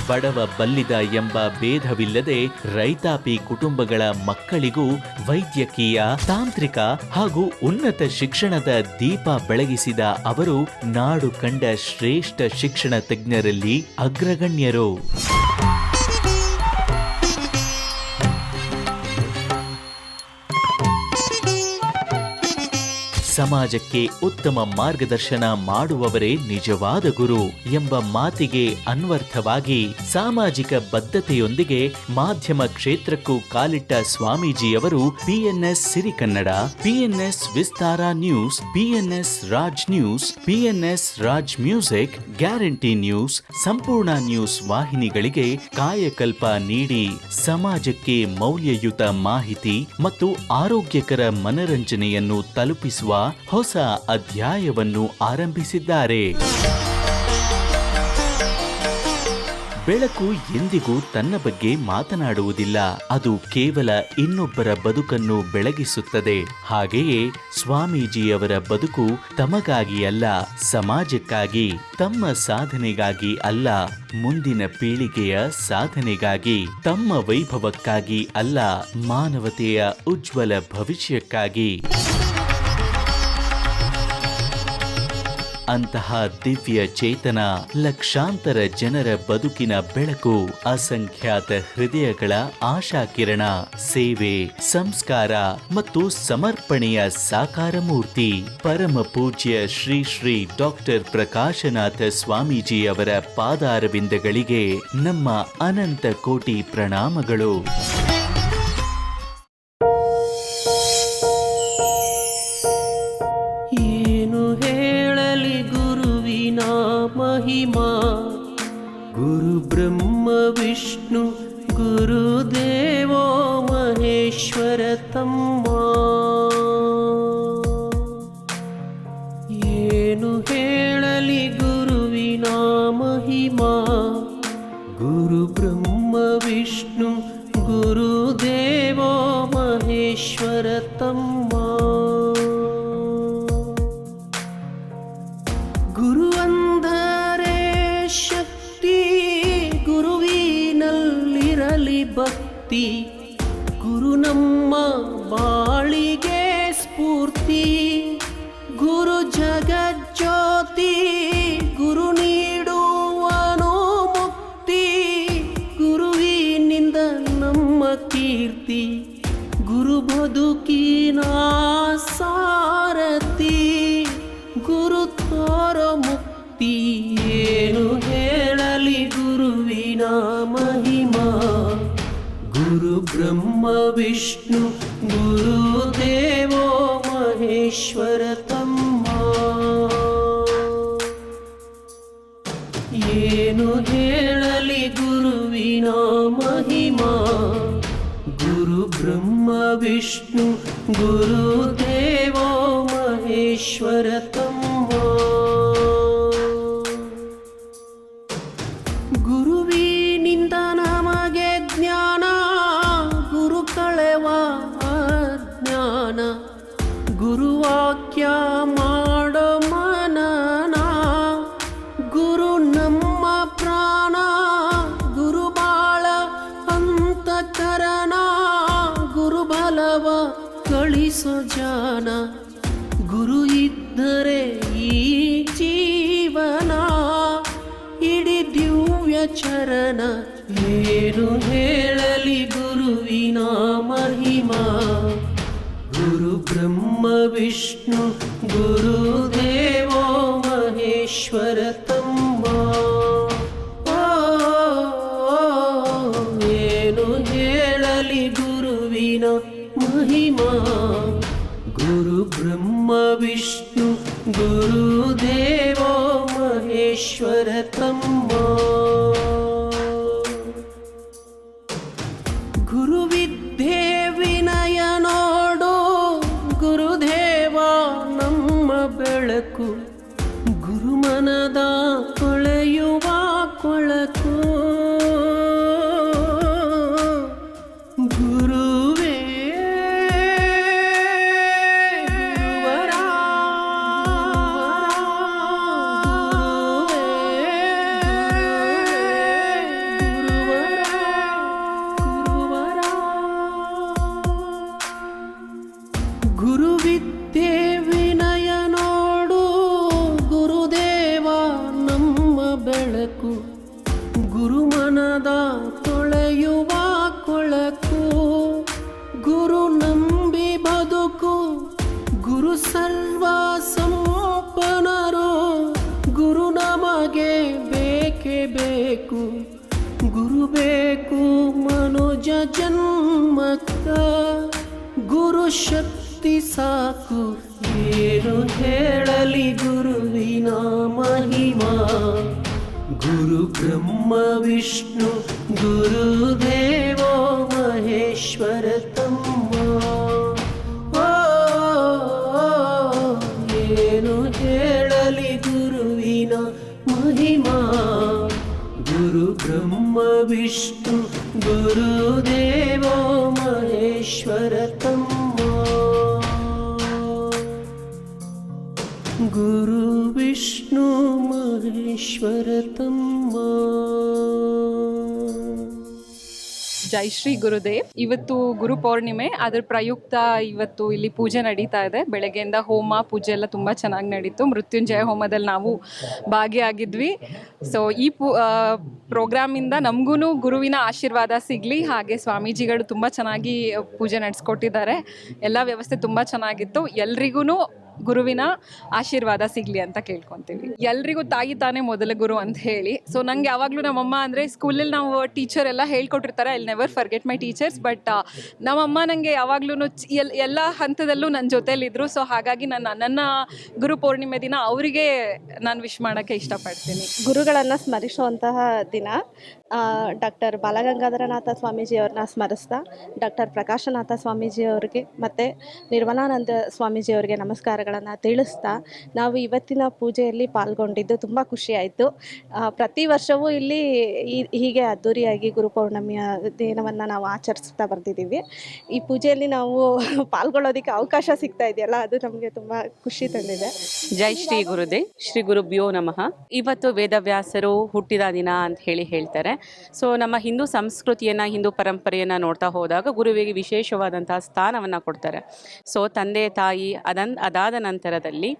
ಬಡವ ಬಲ್ಲಿದ ಎಂಬ ಭೇದವಿಲ್ಲದೆ ರೈತಾಪಿ ಕುಟುಂಬಗಳ ಮಕ್ಕಳಿಗೂ ವೈದ್ಯಕೀಯ, ತಾಂತ್ರಿಕ ಹಾಗೂ ಉನ್ನತ ಶಿಕ್ಷಣದ ದೀಪ ಬೆಳಗಿಸಿದ ಅವರು ನಾಡು ಕಂಡ ಶ್ರೇಷ್ಠ ಶಿಕ್ಷಣ ತಜ್ಞರಲ್ಲಿ ಅಗ್ರಗಣ್ಯರು. ಸಮಾಜಕ್ಕೆ ಉತ್ತಮ ಮಾರ್ಗದರ್ಶನ ಮಾಡುವವರೇ ನಿಜವಾದ ಗುರು ಎಂಬ ಮಾತಿಗೆ ಅನ್ವರ್ಥವಾಗಿ ಸಾಮಾಜಿಕ ಬದ್ಧತೆಯೊಂದಿಗೆ ಮಾಧ್ಯಮ ಕ್ಷೇತ್ರಕ್ಕೂ ಕಾಲಿಟ್ಟ ಸ್ವಾಮೀಜಿಯವರು PNS Sirikannada, PNS Vistara news, PNS Raj news, PNS Raj music, guarantee news, ಸಂಪೂರ್ಣ ನ್ಯೂಸ್ ವಾಹಿನಿಗಳಿಗೆ ಕಾಯಕಲ್ಪ ನೀಡಿ ಸಮಾಜಕ್ಕೆ ಮೌಲ್ಯಯುತ ಮಾಹಿತಿ ಮತ್ತು ಆರೋಗ್ಯಕರ ಮನರಂಜನೆಯನ್ನು ತಲುಪಿಸುವ ಹೊಸ ಅಧ್ಯಾಯವನ್ನು ಆರಂಭಿಸಿದ್ದಾರೆ. ಬೆಳಕು ಎಂದಿಗೂ ತನ್ನ ಬಗ್ಗೆ ಮಾತನಾಡುವುದಿಲ್ಲ, ಅದು ಕೇವಲ ಇನ್ನೊಬ್ಬರ ಬದುಕನ್ನು ಬೆಳಗಿಸುತ್ತದೆ. ಹಾಗೆಯೇ ಸ್ವಾಮೀಜಿಯವರ ಬದುಕು ತಮಗಾಗಿ ಅಲ್ಲ, ಸಮಾಜಕ್ಕಾಗಿ, ತಮ್ಮ ಸಾಧನೆಗಾಗಿ ಅಲ್ಲ, ಮುಂದಿನ ಪೀಳಿಗೆಯ ಸಾಧನೆಗಾಗಿ, ತಮ್ಮ ವೈಭವಕ್ಕಾಗಿ ಅಲ್ಲ, ಮಾನವತೆಯ ಉಜ್ವಲ ಭವಿಷ್ಯಕ್ಕಾಗಿ. ಅಂತಹ ದಿವ್ಯ ಚೇತನ, ಲಕ್ಷಾಂತರ ಜನರ ಬದುಕಿನ ಬೆಳಕು, ಅಸಂಖ್ಯಾತ ಹೃದಯಗಳ ಆಶಾಕಿರಣ, ಸೇವೆ, ಸಂಸ್ಕಾರ ಮತ್ತು ಸಮರ್ಪಣೆಯ ಸಾಕಾರ ಮೂರ್ತಿ, ಪರಮ ಪೂಜ್ಯ ಶ್ರೀ ಶ್ರೀ ಡಾಕ್ಟರ್ ಪ್ರಕಾಶನಾಥ ಸ್ವಾಮೀಜಿಯವರ ಪಾದಾರವಿಂದಗಳಿಗೆ ನಮ್ಮ ಅನಂತ ಕೋಟಿ ಪ್ರಣಾಮಗಳು. ಮಹಿಮಾ ಗುರು ಬ್ರಹ್ಮ ವಿಷ್ಣು ಗುರುದೇವೋ ಮಹೇಶ್ವರ ತಮ್ಮ. ಏನು ಹೇಳಲಿ ಗುರುವಿನ ಮಹಿಮಾ, ಗುರು ಬ್ರಹ್ಮ ವಿಷ್ಣು ಗುರುದೇವೋ ಮಹೇಶ್ವರ ತಮ್ಮ. ಭಕ್ತಿ ಗುರು ನಮ್ಮ ಬಾಳಿಗೆ ಸ್ಫೂರ್ತಿ, ಗುರು ಜಗಜ್ಯೋತಿ ಗುರು ನೀಡುವನು ಮುಕ್ತಿ, ಗುರುವಿನಿಂದ ನಮ್ಮ ಕೀರ್ತಿ, ಗುರು ಬದುಕಿನ ಸಾರಥಿ, ಗುರು ತೋರೋ ಮುಕ್ತಿ. ಏನು ಹೇಳಲಿ ಗುರುವಿನ ಮಹಿಮಾ, ಗುರು ಬ್ರಹ್ಮ ವಿಷ್ಣು ಗುರುದೇವೋ ಮಹೇಶ್ವರ ತಮ್ಮ. ಏನು ಹೇಳಲಿ ಗುರುವಿನ ಮಹಿಮಾ, ಗುರು ಬ್ರಹ್ಮ ವಿಷ್ಣು ಗುರುದೇವೋ ಮಹೇಶ್ವರ ತಮ್ಮ. ಗುರುವಿನಿಂದ ನಮಗೆ ಜ್ಞಾನ, ಗುರು ಕಳೆವ ಅಜ್ಞಾನ, ಗುರುವಾಕ್ಯ ಮಾಡೋ ಮನನ, ಗುರು ನಮ್ಮ ಪ್ರಾಣ, ಗುರು ಬಾಳ ಅಂತಃಕರಣ, ಗುರು ಬಲವ ಗಳಿಸೋ ಜಾನ, ಗುರು ಇದ್ದರೆ ಈ ಜೀವನ, ಇಡೀ ದಿವ್ಯ ಚರಣ. ಏನು ಹೇಳಲಿ ಗುರುವಿನ ಮಹಿಮಾ, ಗುರು ಬ್ರಹ್ಮ ವಿಷ್ಣು ಗುರುದೇವೋ ಮಹೇಶ್ವರ ತಮ್ಮ. ಏನು ಹೇಳಲಿ ಗುರುವಿನ ಮಹಿಮಾ, ಗುರು ಬ್ರಹ್ಮ ವಿಷ್ಣು ಗುರುದೇವೋ ಮಹೇಶ್ವರ ತಮ್ಮ. ಗುರುವಿದ್ಯೆ ವಿನಯ ನೋಡು ಗುರುದೇವ ನಮ್ಮ ಬೆಳಕು, ಗುರುಮನದ ಕೊಳೆಯುವ ಕೊಳಕು, ಗುರುವೇ ಗುರುವಿದ್ಯೆ ವಿನಯ ನೋಡು ಗುರುದೇವ ನಮ್ಮ ಬೆಳಕು, ಗುರುಮನದ ತೊಳೆಯುವ ಕೊಳಕು, ಗುರು ನಂಬಿ ಬದುಕು, ಗುರು ಸರ್ವ ಸಂಪನ್ನರು, ಗುರು ನಮಗೆ ಬೇಕೇ ಬೇಕು, ಗುರು ಬೇಕು ಮನುಜ ಜನ್ಮಕ್ಕ, ಗುರು ಶಕ್ತಿ ಸಾಕು. ಏನು ಹೇಳಲಿ ಗುರುವಿನ ಮಹಿಮಾ, ಗುರು ಬ್ರಹ್ಮ ವಿಷ್ಣು ಗುರುದೇವೋ ಮಹೇಶ್ವರ ತಮ್ಮ. ಏನು ಹೇಳಲಿ ಗುರುವಿನ ಮಹಿಮಾ, ಗುರು ಬ್ರಹ್ಮ ವಿಷ್ಣು ಗುರುದೇವೋ ಮಹೇಶ್ವರ ತಮ್ಮ ಗುರು ವಿಷ್ಣು ಮಹೇಶ್ವರ ತಮ್ಮ. ಜೈ ಶ್ರೀ ಗುರುದೇವ್. ಇವತ್ತು ಗುರು ಪೌರ್ಣಿಮೆ, ಅದ್ರ ಪ್ರಯುಕ್ತ ಇವತ್ತು ಇಲ್ಲಿ ಪೂಜೆ ನಡೀತಾ ಇದೆ. ಬೆಳಗ್ಗೆಯಿಂದ ಹೋಮ ಪೂಜೆ ಎಲ್ಲ ತುಂಬ ಚೆನ್ನಾಗಿ ನಡೀತು. ಮೃತ್ಯುಂಜಯ ಹೋಮದಲ್ಲಿ ನಾವು ಭಾಗಿಯಾಗಿದ್ವಿ. ಸೊ ಈ ಪ್ರೋಗ್ರಾಮಿಂದ ನಮಗೂ ಗುರುವಿನ ಆಶೀರ್ವಾದ ಸಿಗಲಿ. ಹಾಗೆ ಸ್ವಾಮೀಜಿಗಳು ತುಂಬ ಚೆನ್ನಾಗಿ ಪೂಜೆ ನಡೆಸ್ಕೊಟ್ಟಿದ್ದಾರೆ. ಎಲ್ಲ ವ್ಯವಸ್ಥೆ ತುಂಬ ಚೆನ್ನಾಗಿತ್ತು. ಎಲ್ರಿಗೂ ಗುರುವಿನ ಆಶೀರ್ವಾದ ಸಿಗಲಿ ಅಂತ ಕೇಳ್ಕೊತೀವಿ. ಎಲ್ರಿಗೂ ತಾಯಿ ತಾನೇ ಮೊದಲ ಗುರು ಅಂತ ಹೇಳಿ. ಸೊ ನಂಗೆ ಯಾವಾಗಲೂ ನಮ್ಮಮ್ಮ ಅಂದರೆ ಸ್ಕೂಲಲ್ಲಿ ನಾವು ಟೀಚರ್ ಎಲ್ಲ ಹೇಳ್ಕೊಟ್ಟಿರ್ತಾರೆ, I never forget my teachers. But ನಮ್ಮಮ್ಮ ನನಗೆ ಯಾವಾಗ್ಲೂ ಎಲ್ಲ ಹಂತದಲ್ಲೂ ನನ್ನ ಜೊತೆಲಿದ್ರು. ಸೊ ಹಾಗಾಗಿ ನನ್ನ ಗುರು ಪೌರ್ಣಿಮೆ ದಿನ ಅವರಿಗೆ ನಾನು ವಿಶ್ ಮಾಡೋಕ್ಕೆ ಇಷ್ಟಪಡ್ತೀನಿ. ಗುರುಗಳನ್ನು ಸ್ಮರಿಸುವಂತಹ ದಿನ. ಡಾಕ್ಟರ್ ಬಾಲಗಂಗಾಧರನಾಥ ಸ್ವಾಮೀಜಿಯವ್ರನ್ನ ಸ್ಮರಿಸ್ತಾ ಡಾಕ್ಟರ್ ಪ್ರಕಾಶನಾಥ ಸ್ವಾಮೀಜಿಯವ್ರಿಗೆ ಮತ್ತು ನಿರ್ಮಲಾನಂದ ಸ್ವಾಮೀಜಿಯವ್ರಿಗೆ ನಮಸ್ಕಾರಗಳನ್ನು ತಿಳಿಸ್ತಾ ನಾವು ಇವತ್ತಿನ ಪೂಜೆಯಲ್ಲಿ ಪಾಲ್ಗೊಂಡಿದ್ದು ತುಂಬ ಖುಷಿಯಾಯಿತು. ಪ್ರತಿ ವರ್ಷವೂ ಇಲ್ಲಿ ಹೀಗೆ ಅದ್ಧೂರಿಯಾಗಿ ಗುರುಪೌರ್ಣಮಿಯ ದಿನವನ್ನು ನಾವು ಆಚರಿಸ್ತಾ ಬರ್ತಿದ್ದೀವಿ. ಈ ಪೂಜೆಯಲ್ಲಿ ನಾವು ಪಾಲ್ಗೊಳ್ಳೋದಕ್ಕೆ ಅವಕಾಶ ಸಿಗ್ತಾ ಇದೆಯಲ್ಲ, ಅದು ನಮಗೆ ತುಂಬ ಖುಷಿ ತಂದಿದೆ. ಜೈ ಶ್ರೀ ಗುರುದೇವ್. ಶ್ರೀ ಗುರುಭ್ಯೋ ನಮಃ. ಇವತ್ತು ವೇದವ್ಯಾಸರು ಹುಟ್ಟಿದ ದಿನ ಅಂತ ಹೇಳ್ತಾರೆ. ಸೊ ನಮ್ಮ ಹಿಂದೂ ಸಂಸ್ಕೃತಿಯನ್ನು, ಹಿಂದೂ ಪರಂಪರೆಯನ್ನು ನೋಡ್ತಾ ಹೋದಾಗ ಗುರುವಿಗೆ ವಿಶೇಷವಾದಂತಹ ಸ್ಥಾನವನ್ನು ಕೊಡ್ತಾರೆ. ಸೊ ತಂದೆ ತಾಯಿ ಅದಾದ ನಂತರದಲ್ಲಿ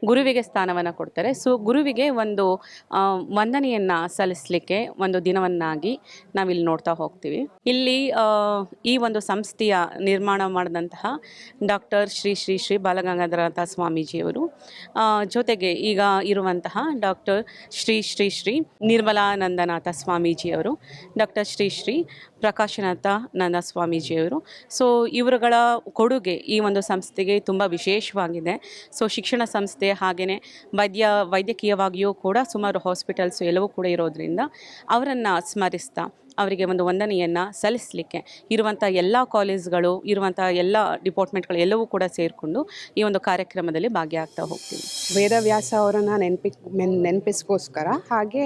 ಗುರುವಿಗೆ ಸ್ಥಾನವನ್ನು ಕೊಡ್ತಾರೆ. ಸೊ ಗುರುವಿಗೆ ಒಂದು ವಂದನೆಯನ್ನು ಸಲ್ಲಿಸಲಿಕ್ಕೆ ಒಂದು ದಿನವನ್ನಾಗಿ ನಾವಿಲ್ಲಿ ನೋಡ್ತಾ ಹೋಗ್ತೀವಿ. ಇಲ್ಲಿ ಈ ಒಂದು ಸಂಸ್ಥೆಯ ನಿರ್ಮಾಣ ಮಾಡಿದಂತಹ ಡಾಕ್ಟರ್ ಶ್ರೀ ಶ್ರೀ ಶ್ರೀ ಬಾಲಗಂಗಾಧರನಾಥ ಸ್ವಾಮೀಜಿಯವರು, ಜೊತೆಗೆ ಈಗ ಇರುವಂತಹ ಡಾಕ್ಟರ್ ಶ್ರೀ ಶ್ರೀ ಶ್ರೀ ನಿರ್ಮಲಾನಂದನಾಥ ಸ್ವಾಮೀಜಿಯವರು, ಡಾಕ್ಟರ್ ಶ್ರೀ ಶ್ರೀ ಪ್ರಕಾಶನಾಥ ನಂದ ಸ್ವಾಮೀಜಿಯವರು. ಸೊ ಇವರುಗಳ ಕೊಡುಗೆ ಈ ಒಂದು ಸಂಸ್ಥೆಗೆ ತುಂಬ ವಿಶೇಷವಾಗಿದೆ. ಸೊ ಶಿಕ್ಷಣ ಸಂಸ್ಥೆ ಹಾಗೆಯೇ ವೈದ್ಯಕೀಯವಾಗಿಯೂ ಕೂಡ ಸುಮಾರು ಹಾಸ್ಪಿಟಲ್ಸು ಎಲ್ಲವೂ ಕೂಡ ಇರೋದರಿಂದ ಅವರನ್ನು ಸ್ಮರಿಸ್ತಾ ಅವರಿಗೆ ಒಂದು ವಂದನೆಯನ್ನು ಸಲ್ಲಿಸಲಿಕ್ಕೆ ಇರುವಂಥ ಎಲ್ಲ ಕಾಲೇಜ್ಗಳು, ಇರುವಂಥ ಎಲ್ಲ ಡಿಪಾರ್ಟ್ಮೆಂಟ್ಗಳು ಎಲ್ಲವೂ ಕೂಡ ಸೇರಿಕೊಂಡು ಈ ಒಂದು ಕಾರ್ಯಕ್ರಮದಲ್ಲಿ ಭಾಗಿಯಾಗ್ತಾ ಹೋಗ್ತೀವಿ. ವೇದವ್ಯಾಸ ಅವರನ್ನು ನೆನಪಿಸ್ಕೋಸ್ಕರ, ಹಾಗೆ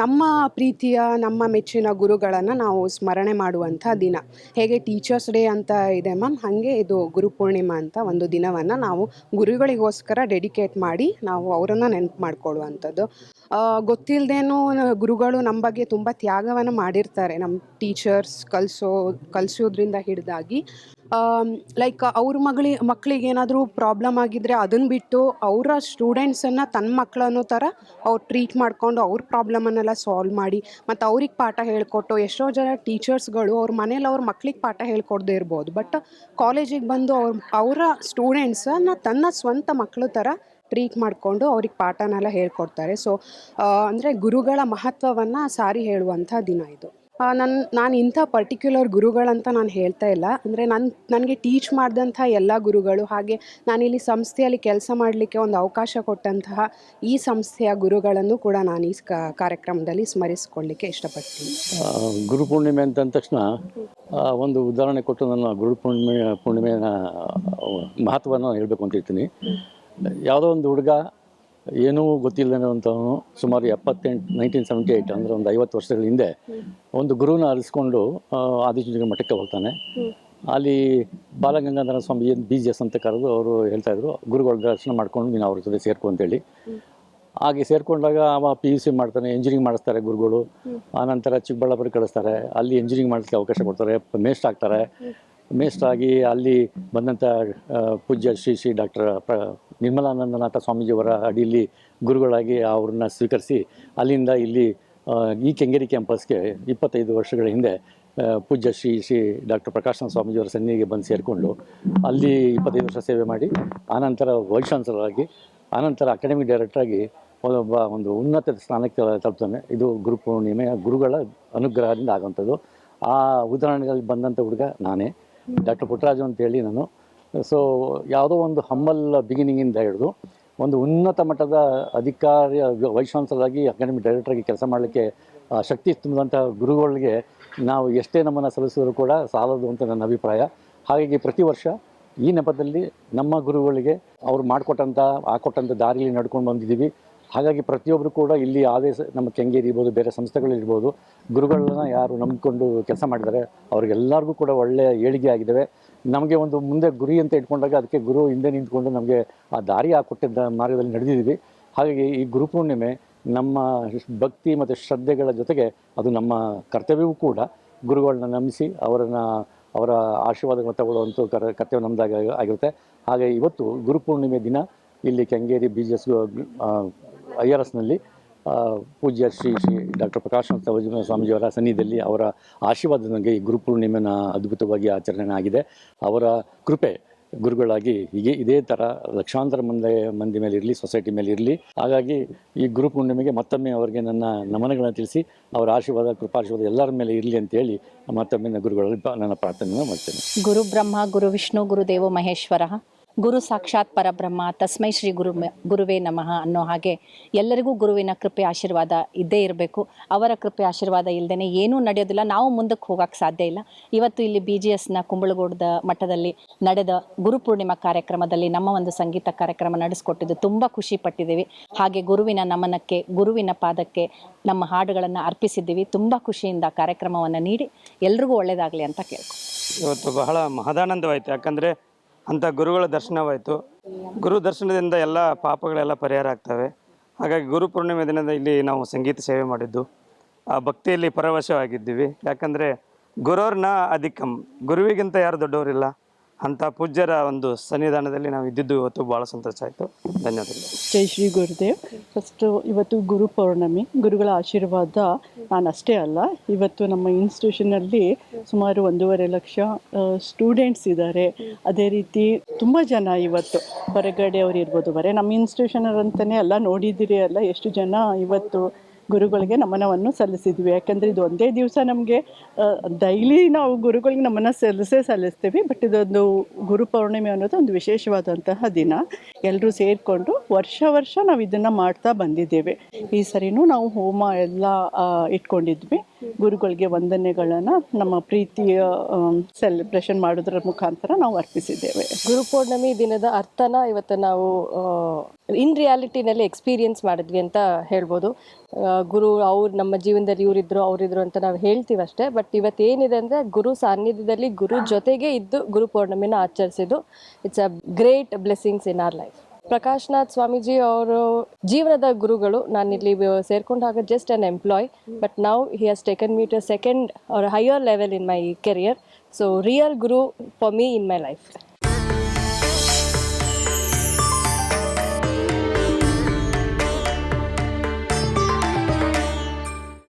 ನಮ್ಮ ಪ್ರೀತಿಯ ನಮ್ಮ ಮೆಚ್ಚಿನ ಗುರುಗಳನ್ನು ನಾವು ಸ್ಮರಣೆ ಮಾಡುವಂಥ ದಿನ. ಹೇಗೆ ಟೀಚರ್ಸ್ ಡೇ ಅಂತ ಇದೆ ಮ್ಯಾಮ್, ಹಾಗೆ ಇದು ಗುರುಪೂರ್ಣಿಮಾ ಅಂತ ಒಂದು ದಿನವನ್ನು ನಾವು ಗುರುಗಳಿಗೋಸ್ಕರ ಡೆಡಿಕೇಟ್ ಮಾಡಿ ನಾವು ಅವರನ್ನು ನೆನಪು ಮಾಡಿಕೊಳ್ಳುವಂಥದ್ದು. ಗೊತ್ತಿಲ್ಲದೇನೂ ಗುರುಗಳು ನಮ್ಮ ಬಗ್ಗೆ ತುಂಬ ತ್ಯಾಗವನ್ನು ಮಾಡಿರ್ತಾರೆ. ನಮ್ಮ ಟೀಚರ್ಸ್ ಕಲಿಸೋದ್ರಿಂದ ಹಿಡಿದಾಗಿ ಲೈಕ್ ಅವ್ರ ಮಕ್ಕಳಿಗೆ ಏನಾದರೂ ಪ್ರಾಬ್ಲಮ್ ಆಗಿದ್ದರೆ ಅದನ್ನು ಬಿಟ್ಟು ಅವರ ಸ್ಟೂಡೆಂಟ್ಸನ್ನು ತನ್ನ ಮಕ್ಕಳನ್ನೋ ಥರ ಅವ್ರು ಟ್ರೀಟ್ ಮಾಡಿಕೊಂಡು ಅವ್ರ ಪ್ರಾಬ್ಲಮನ್ನೆಲ್ಲ ಸಾಲ್ವ್ ಮಾಡಿ ಮತ್ತು ಅವ್ರಿಗೆ ಪಾಠ ಹೇಳ್ಕೊಟ್ಟು, ಎಷ್ಟೋ ಜನ ಟೀಚರ್ಸ್ಗಳು ಅವ್ರ ಮನೇಲಿ ಅವ್ರ ಮಕ್ಳಿಗೆ ಪಾಠ ಹೇಳ್ಕೊಡದೇ ಇರ್ಬೋದು, ಬಟ್ ಕಾಲೇಜಿಗೆ ಬಂದು ಅವರ ಸ್ಟೂಡೆಂಟ್ಸನ್ನು ತನ್ನ ಸ್ವಂತ ಮಕ್ಕಳು ಥರ ಟ್ರೀಟ್ ಮಾಡಿಕೊಂಡು ಅವ್ರಿಗೆ ಪಾಠನೆಲ್ಲ ಹೇಳ್ಕೊಡ್ತಾರೆ. ಸೊ ಅಂದರೆ ಗುರುಗಳ ಮಹತ್ವವನ್ನು ಸಾರಿ ಹೇಳುವಂಥ ದಿನ ಇದು. ನಾನು ಇಂಥ ಪರ್ಟಿಕ್ಯುಲರ್ ಗುರುಗಳಂತ ನಾನು ಹೇಳ್ತಾ ಇಲ್ಲ. ಅಂದರೆ ನನಗೆ ಟೀಚ್ ಮಾಡಿದಂಥ ಎಲ್ಲ ಗುರುಗಳು, ಹಾಗೆ ನಾನಿಲ್ಲಿ ಸಂಸ್ಥೆಯಲ್ಲಿ ಕೆಲಸ ಮಾಡಲಿಕ್ಕೆ ಒಂದು ಅವಕಾಶ ಕೊಟ್ಟಂತಹ ಈ ಸಂಸ್ಥೆಯ ಗುರುಗಳನ್ನು ಕೂಡ ನಾನು ಈ ಕಾರ್ಯಕ್ರಮದಲ್ಲಿ ಸ್ಮರಿಸಿಕೊಳ್ಳಲಿಕ್ಕೆ ಇಷ್ಟಪಡ್ತೀನಿ. ಗುರುಪೂರ್ಣಿಮೆ ಅಂತ ತಕ್ಷಣ ಒಂದು ಉದಾಹರಣೆ ಕೊಟ್ಟು ನನ್ನ ಪೂರ್ಣಿಮೆಯ ಮಹತ್ವವನ್ನು ಹೇಳಬೇಕು ಅಂತ ಹೇಳ್ತೀನಿ. ಯಾವುದೋ ಒಂದು ಹುಡುಗ ಏನೂ ಗೊತ್ತಿಲ್ಲದಂಥವನು ಸುಮಾರು 1978 ಅಂದರೆ ಒಂದು 50 ವರ್ಷಗಳ ಹಿಂದೆ ಒಂದು ಗುರುನ ಅರಿಸ್ಕೊಂಡು ಆದಿಚುಂಚನಗಿರಿ ಮಠಕ್ಕೆ ಹೋಗ್ತಾನೆ. ಅಲ್ಲಿ ಬಾಲಗಂಗಾಧರ ಸ್ವಾಮಿ BGS ಅಂತ ಕರೆದು ಅವರು ಹೇಳ್ತಾಯಿದ್ರು, ಗುರುಗಳ ದರ್ಶನ ಮಾಡ್ಕೊಂಡು ನೀನು ಅವ್ರ ಜೊತೆ ಸೇರ್ಕೊ ಅಂತೇಳಿ. ಹಾಗೆ ಸೇರಿಕೊಂಡಾಗ ಅವ PUC ಮಾಡ್ತಾನೆ, ಎಂಜಿನಿಯರಿಂಗ್ ಮಾಡಿಸ್ತಾರೆ ಗುರುಗಳು. ಆನಂತರ ಚಿಕ್ಕಬಳ್ಳಾಪುರ ಕಳಿಸ್ತಾರೆ, ಅಲ್ಲಿ ಎಂಜಿನಿಯರಿಂಗ್ ಮಾಡಲಿಕ್ಕೆ ಅವಕಾಶ ಕೊಡ್ತಾರೆ, ಮೇಸ್ಟ್ ಆಗ್ತಾರೆ. ಮೇಸ್ಟ್ ಆಗಿ ಅಲ್ಲಿ ಬಂದಂಥ ಪೂಜ್ಯ ಶ್ರೀ ಶ್ರೀ ಡಾಕ್ಟರ್ ನಿರ್ಮಲಾನಂದನಾಥ ಸ್ವಾಮೀಜಿಯವರ ಅಡಿಯಲ್ಲಿ ಗುರುಗಳಾಗಿ ಅವ್ರನ್ನ ಸ್ವೀಕರಿಸಿ ಅಲ್ಲಿಂದ ಇಲ್ಲಿ ಈ ಕೆಂಗೇರಿ ಕ್ಯಾಂಪಸ್ಗೆ 25 ವರ್ಷಗಳ ಹಿಂದೆ ಪೂಜ್ಯ ಶ್ರೀ ಶ್ರೀ ಡಾಕ್ಟರ್ ಪ್ರಕಾಶನಾಥ ಸ್ವಾಮೀಜಿಯವರ ಸನ್ನಿಧಿಗೆ ಬಂದು ಸೇರಿಕೊಂಡು ಅಲ್ಲಿ 25 ವರ್ಷ ಸೇವೆ ಮಾಡಿ ಆನಂತರ ವೈಸ್ ಚಾನ್ಸಲರಾಗಿ, ಆನಂತರ ಅಕಾಡೆಮಿಕ್ ಡೈರೆಕ್ಟರಾಗಿ ಒಂದು ಉನ್ನತ ಸ್ಥಾನಕ್ಕೆ ತಲುಪ್ತಾನೆ. ಇದು ಗುರುಪೂರ್ಣಿಮೆಯ ಗುರುಗಳ ಅನುಗ್ರಹದಿಂದ ಆಗುವಂಥದ್ದು. ಆ ಉದಾಹರಣೆಗಳಲ್ಲಿ ಬಂದಂಥ ಹುಡುಗ ನಾನೇ, ಡಾಕ್ಟರ್ ಪುಟ್ಟರಾಜು ಅಂತೇಳಿ ನಾನು. ಸೊ ಯಾವುದೋ ಒಂದು ಹಂಬಲ್ ಬಿಗಿನಿಂಗಿಂದ ಹಿಡಿದು ಒಂದು ಉನ್ನತ ಮಟ್ಟದ ಅಧಿಕಾರಿ ವೈಸ್ ಚಾನ್ಸಲರಾಗಿ ಅಕಾಡೆಮಿಕ್ ಡೈರೆಕ್ಟರಾಗಿ ಕೆಲಸ ಮಾಡಲಿಕ್ಕೆ ಶಕ್ತಿ ತುಂಬಿದಂಥ ಗುರುಗಳಿಗೆ ನಾವು ಎಷ್ಟೇ ನಮ್ಮನ್ನು ಸಲ್ಲಿಸಿದ್ರು ಕೂಡ ಸಾಲದು ಅಂತ ನನ್ನ ಅಭಿಪ್ರಾಯ. ಹಾಗಾಗಿ ಪ್ರತಿ ವರ್ಷ ಈ ನೆಪದಲ್ಲಿ ನಮ್ಮ ಗುರುಗಳಿಗೆ ಅವ್ರು ಹಾಕೊಟ್ಟಂಥ ದಾರಿಯಲ್ಲಿ ನಡ್ಕೊಂಡು ಬಂದಿದ್ದೀವಿ. ಹಾಗಾಗಿ ಪ್ರತಿಯೊಬ್ಬರು ಕೂಡ ಇಲ್ಲಿ ಯಾವುದೇ ನಮ್ಮ ಕೆಂಗೇರಿ ಇರ್ಬೋದು, ಬೇರೆ ಸಂಸ್ಥೆಗಳಿರ್ಬೋದು, ಗುರುಗಳನ್ನ ಯಾರು ನಂಬಿಕೊಂಡು ಕೆಲಸ ಮಾಡಿದ್ದಾರೆ ಅವ್ರಿಗೆಲ್ಲರಿಗೂ ಕೂಡ ಒಳ್ಳೆಯ ಏಳಿಗೆ ಆಗಿದ್ದಾವೆ. ನಮಗೆ ಒಂದು ಮುಂದೆ ಗುರಿ ಅಂತ ಇಟ್ಕೊಂಡಾಗ ಅದಕ್ಕೆ ಗುರು ಹಿಂದೆ ನಿಂತ್ಕೊಂಡು ನಮಗೆ ಆ ದಾರಿ ಹಾಕೊಟ್ಟಿದ್ದ ಮಾರ್ಗದಲ್ಲಿ ನಡೆದಿದ್ದೀವಿ. ಹಾಗಾಗಿ ಈ ಗುರುಪೂರ್ಣಿಮೆ ನಮ್ಮ ಭಕ್ತಿ ಮತ್ತು ಶ್ರದ್ಧೆಗಳ ಜೊತೆಗೆ ಅದು ನಮ್ಮ ಕರ್ತವ್ಯವೂ ಕೂಡ. ಗುರುಗಳನ್ನ ನಂಬಿಸಿ ಅವರ ಆಶೀರ್ವಾದಗಳನ್ನು ತಗೊಳ್ಳುವಂಥ ಕರ್ತವ್ಯ ನಮ್ಮದಾಗ ಆಗಿರುತ್ತೆ. ಹಾಗೆ ಇವತ್ತು ಗುರುಪೂರ್ಣಿಮೆ ದಿನ ಇಲ್ಲಿ ಕೆಂಗೇರಿ BGS IRSನಲ್ಲಿ ಪೂಜ್ಯ ಶ್ರೀ ಡಾಕ್ಟರ್ ಪ್ರಕಾಶನಾಥ ಸ್ವಾಮೀಜಿಯವರ ಸನ್ನಿಧಿಯಲ್ಲಿ ಅವರ ಆಶೀರ್ವಾದ ನನಗೆ ಈ ಗುರುಪೂರ್ಣಿಮೆನ ಅದ್ಭುತವಾಗಿ ಆಚರಣೆ ಆಗಿದೆ. ಅವರ ಕೃಪೆ ಗುರುಗಳಾಗಿ ಹೀಗೆ ಇದೇ ಥರ ಲಕ್ಷಾಂತರ ಮಂದಿ ಮೇಲೆ ಇರಲಿ, ಸೊಸೈಟಿ ಮೇಲೆ ಇರಲಿ. ಹಾಗಾಗಿ ಈ ಗುರುಪೂರ್ಣಿಮೆಗೆ ಮತ್ತೊಮ್ಮೆ ಅವರಿಗೆ ನನ್ನ ನಮನಗಳನ್ನು ತಿಳಿಸಿ ಅವರ ಆಶೀರ್ವಾದ, ಕೃಪಾಶೀರ್ವಾದ ಎಲ್ಲರ ಮೇಲೆ ಇರಲಿ ಅಂತೇಳಿ ಮತ್ತೊಮ್ಮೆ ಗುರುಗಳಲ್ಲಿ ನನ್ನ ಪ್ರಾರ್ಥನೆಯನ್ನು ಮಾಡ್ತೇನೆ. ಗುರು ಬ್ರಹ್ಮ ಗುರು ವಿಷ್ಣು ಗುರುದೇವೋ ಮಹೇಶ್ವರ, ಗುರು ಸಾಕ್ಷಾತ್ ಪರಬ್ರಹ್ಮ, ತಸ್ಮೈ ಶ್ರೀ ಗುರುವೇ ನಮಃ ಅನ್ನೋ ಹಾಗೆ ಎಲ್ಲರಿಗೂ ಗುರುವಿನ ಕೃಪೆ ಆಶೀರ್ವಾದ ಇದ್ದೇ ಇರಬೇಕು. ಅವರ ಕೃಪೆ ಆಶೀರ್ವಾದ ಇಲ್ಲದೇ ಏನೂ ನಡೆಯೋದಿಲ್ಲ, ನಾವು ಮುಂದಕ್ಕೆ ಹೋಗೋಕ್ಕೆ ಸಾಧ್ಯ ಇಲ್ಲ. ಇವತ್ತು ಇಲ್ಲಿ BGSನ ಕುಂಬಳಗೂಡದ ಮಠದಲ್ಲಿ ನಡೆದ ಗುರುಪೂರ್ಣಿಮಾ ಕಾರ್ಯಕ್ರಮದಲ್ಲಿ ನಮ್ಮ ಒಂದು ಸಂಗೀತ ಕಾರ್ಯಕ್ರಮ ನಡೆಸಿಕೊಟ್ಟಿದ್ದು ತುಂಬ ಖುಷಿ ಪಟ್ಟಿದ್ದೀವಿ. ಹಾಗೆ ಗುರುವಿನ ನಮನಕ್ಕೆ, ಗುರುವಿನ ಪಾದಕ್ಕೆ ನಮ್ಮ ಹಾಡುಗಳನ್ನು ಅರ್ಪಿಸಿದ್ದೀವಿ. ತುಂಬ ಖುಷಿಯಿಂದ ಕಾರ್ಯಕ್ರಮವನ್ನು ನೀಡಿ ಎಲ್ರಿಗೂ ಒಳ್ಳೆಯದಾಗಲಿ ಅಂತ ಕೇಳ್ಕೊ. ಇವತ್ತು ಬಹಳ ಮಹದಾನಂದವಾಯಿತು. ಯಾಕಂದರೆ ಅಂಥ ಗುರುಗಳ ದರ್ಶನವಾಯಿತು. ಗುರು ದರ್ಶನದಿಂದ ಎಲ್ಲ ಪಾಪಗಳೆಲ್ಲ ಪರಿಹಾರ ಆಗ್ತವೆ. ಹಾಗಾಗಿ ಗುರುಪೂರ್ಣಿಮೆ ದಿನದ ಇಲ್ಲಿ ನಾವು ಸಂಗೀತ ಸೇವೆ ಮಾಡಿದ್ದು ಆ ಭಕ್ತಿಯಲ್ಲಿ ಪರವಶವಾಗಿದ್ದೀವಿ. ಯಾಕಂದರೆ ಗುರೋರ್ನ ಅಧಿಕಂ, ಗುರುವಿಗಿಂತ ಯಾರು ದೊಡ್ಡವರಿಲ್ಲ. ಅಂಥ ಪೂಜ್ಯರ ಒಂದು ಸನ್ನಿಧಾನದಲ್ಲಿ ನಾವು ಇದ್ದಿದ್ದು ಇವತ್ತು ಭಾಳ ಸಂತೋಷ ಆಯಿತು. ಧನ್ಯವಾದಗಳು. ಜೈ ಶ್ರೀ ಗುರುದೇವ್. ಫಸ್ಟು ಇವತ್ತು ಗುರು ಪೌರ್ಣಮಿ, ಗುರುಗಳ ಆಶೀರ್ವಾದ ನಾನು ಅಷ್ಟೇ ಅಲ್ಲ, ಇವತ್ತು ನಮ್ಮ ಇನ್ಸ್ಟಿಟ್ಯೂಷನಲ್ಲಿ ಸುಮಾರು 1.5 ಲಕ್ಷ ಸ್ಟೂಡೆಂಟ್ಸ್ ಇದ್ದಾರೆ. ಅದೇ ರೀತಿ ತುಂಬ ಜನ ಇವತ್ತು ಹೊರಗಡೆ ಅವ್ರು ಇರ್ಬೋದು, ಬರೀ ನಮ್ಮ ಇನ್ಸ್ಟಿಟ್ಯೂಷನರ್ ಅಂತಲೇ ಅಲ್ಲ, ನೋಡಿದ್ದೀರಿ ಅಲ್ಲ ಎಷ್ಟು ಜನ ಇವತ್ತು ಗುರುಗಳಿಗೆ ನಮನವನ್ನು ಸಲ್ಲಿಸಿದ್ವಿ. ಯಾಕಂದರೆ ಇದು ಒಂದೇ ದಿವಸ ನಮಗೆ ಡೈಲಿ ನಾವು ಗುರುಗಳಿಗೆ ನಮನ ಸಲ್ಲಿಸ್ತೀವಿ. ಬಟ್ ಇದೊಂದು ಗುರು ಪೌರ್ಣಿಮೆ ಅನ್ನೋದು ಒಂದು ವಿಶೇಷವಾದಂತಹ ದಿನ. ಎಲ್ಲರೂ ಸೇರಿಕೊಂಡು ವರ್ಷ ನಾವು ಇದನ್ನು ಮಾಡ್ತಾ ಬಂದಿದ್ದೇವೆ. ಈ ಸರಿನೂ ನಾವು ಹೋಮ ಎಲ್ಲ ಇಟ್ಕೊಂಡಿದ್ವಿ. ಗುರುಗಳಿಗೆ ವಂದನೆಗಳನ್ನು ನಮ್ಮ ಪ್ರೀತಿಯ ಸೆಲೆಬ್ರೇಷನ್ ಮಾಡೋದ್ರ ಮುಖಾಂತರ ನಾವು ಅರ್ಪಿಸಿದ್ದೇವೆ. ಗುರುಪೌರ್ಣಮಿ ದಿನದ ಅರ್ಥನ ಇವತ್ತು ನಾವು ಇನ್ ರಿಯಾಲಿಟಿನಲ್ಲಿ ಎಕ್ಸ್ಪೀರಿಯನ್ಸ್ ಮಾಡಿದ್ವಿ ಅಂತ ಹೇಳ್ಬೋದು. ಗುರು ಅವ್ರು ನಮ್ಮ ಜೀವನದಲ್ಲಿ ಇವರಿದ್ರು ಅವರಿದ್ರು ಅಂತ ನಾವು ಹೇಳ್ತೀವಿ ಅಷ್ಟೇ. ಬಟ್ ಇವತ್ತೇನಿದೆ ಅಂದರೆ ಗುರು ಸಾನ್ನಿಧ್ಯದಲ್ಲಿ ಗುರು ಜೊತೆಗೆ ಇದ್ದು ಗುರು ಪೌರ್ಣಮಿನ ಆಚರಿಸಿದ್ದು it's a great blessings in our life. Prakashnath Swamiji ಅವರು ಜೀವನದ ಗುರುಗಳು. ನಾನಿಲ್ಲಿ ಸೇರ್ಕೊಂಡಾಗ just an employee, but now he has taken me to second or higher level in my career. So real guru for me in my life.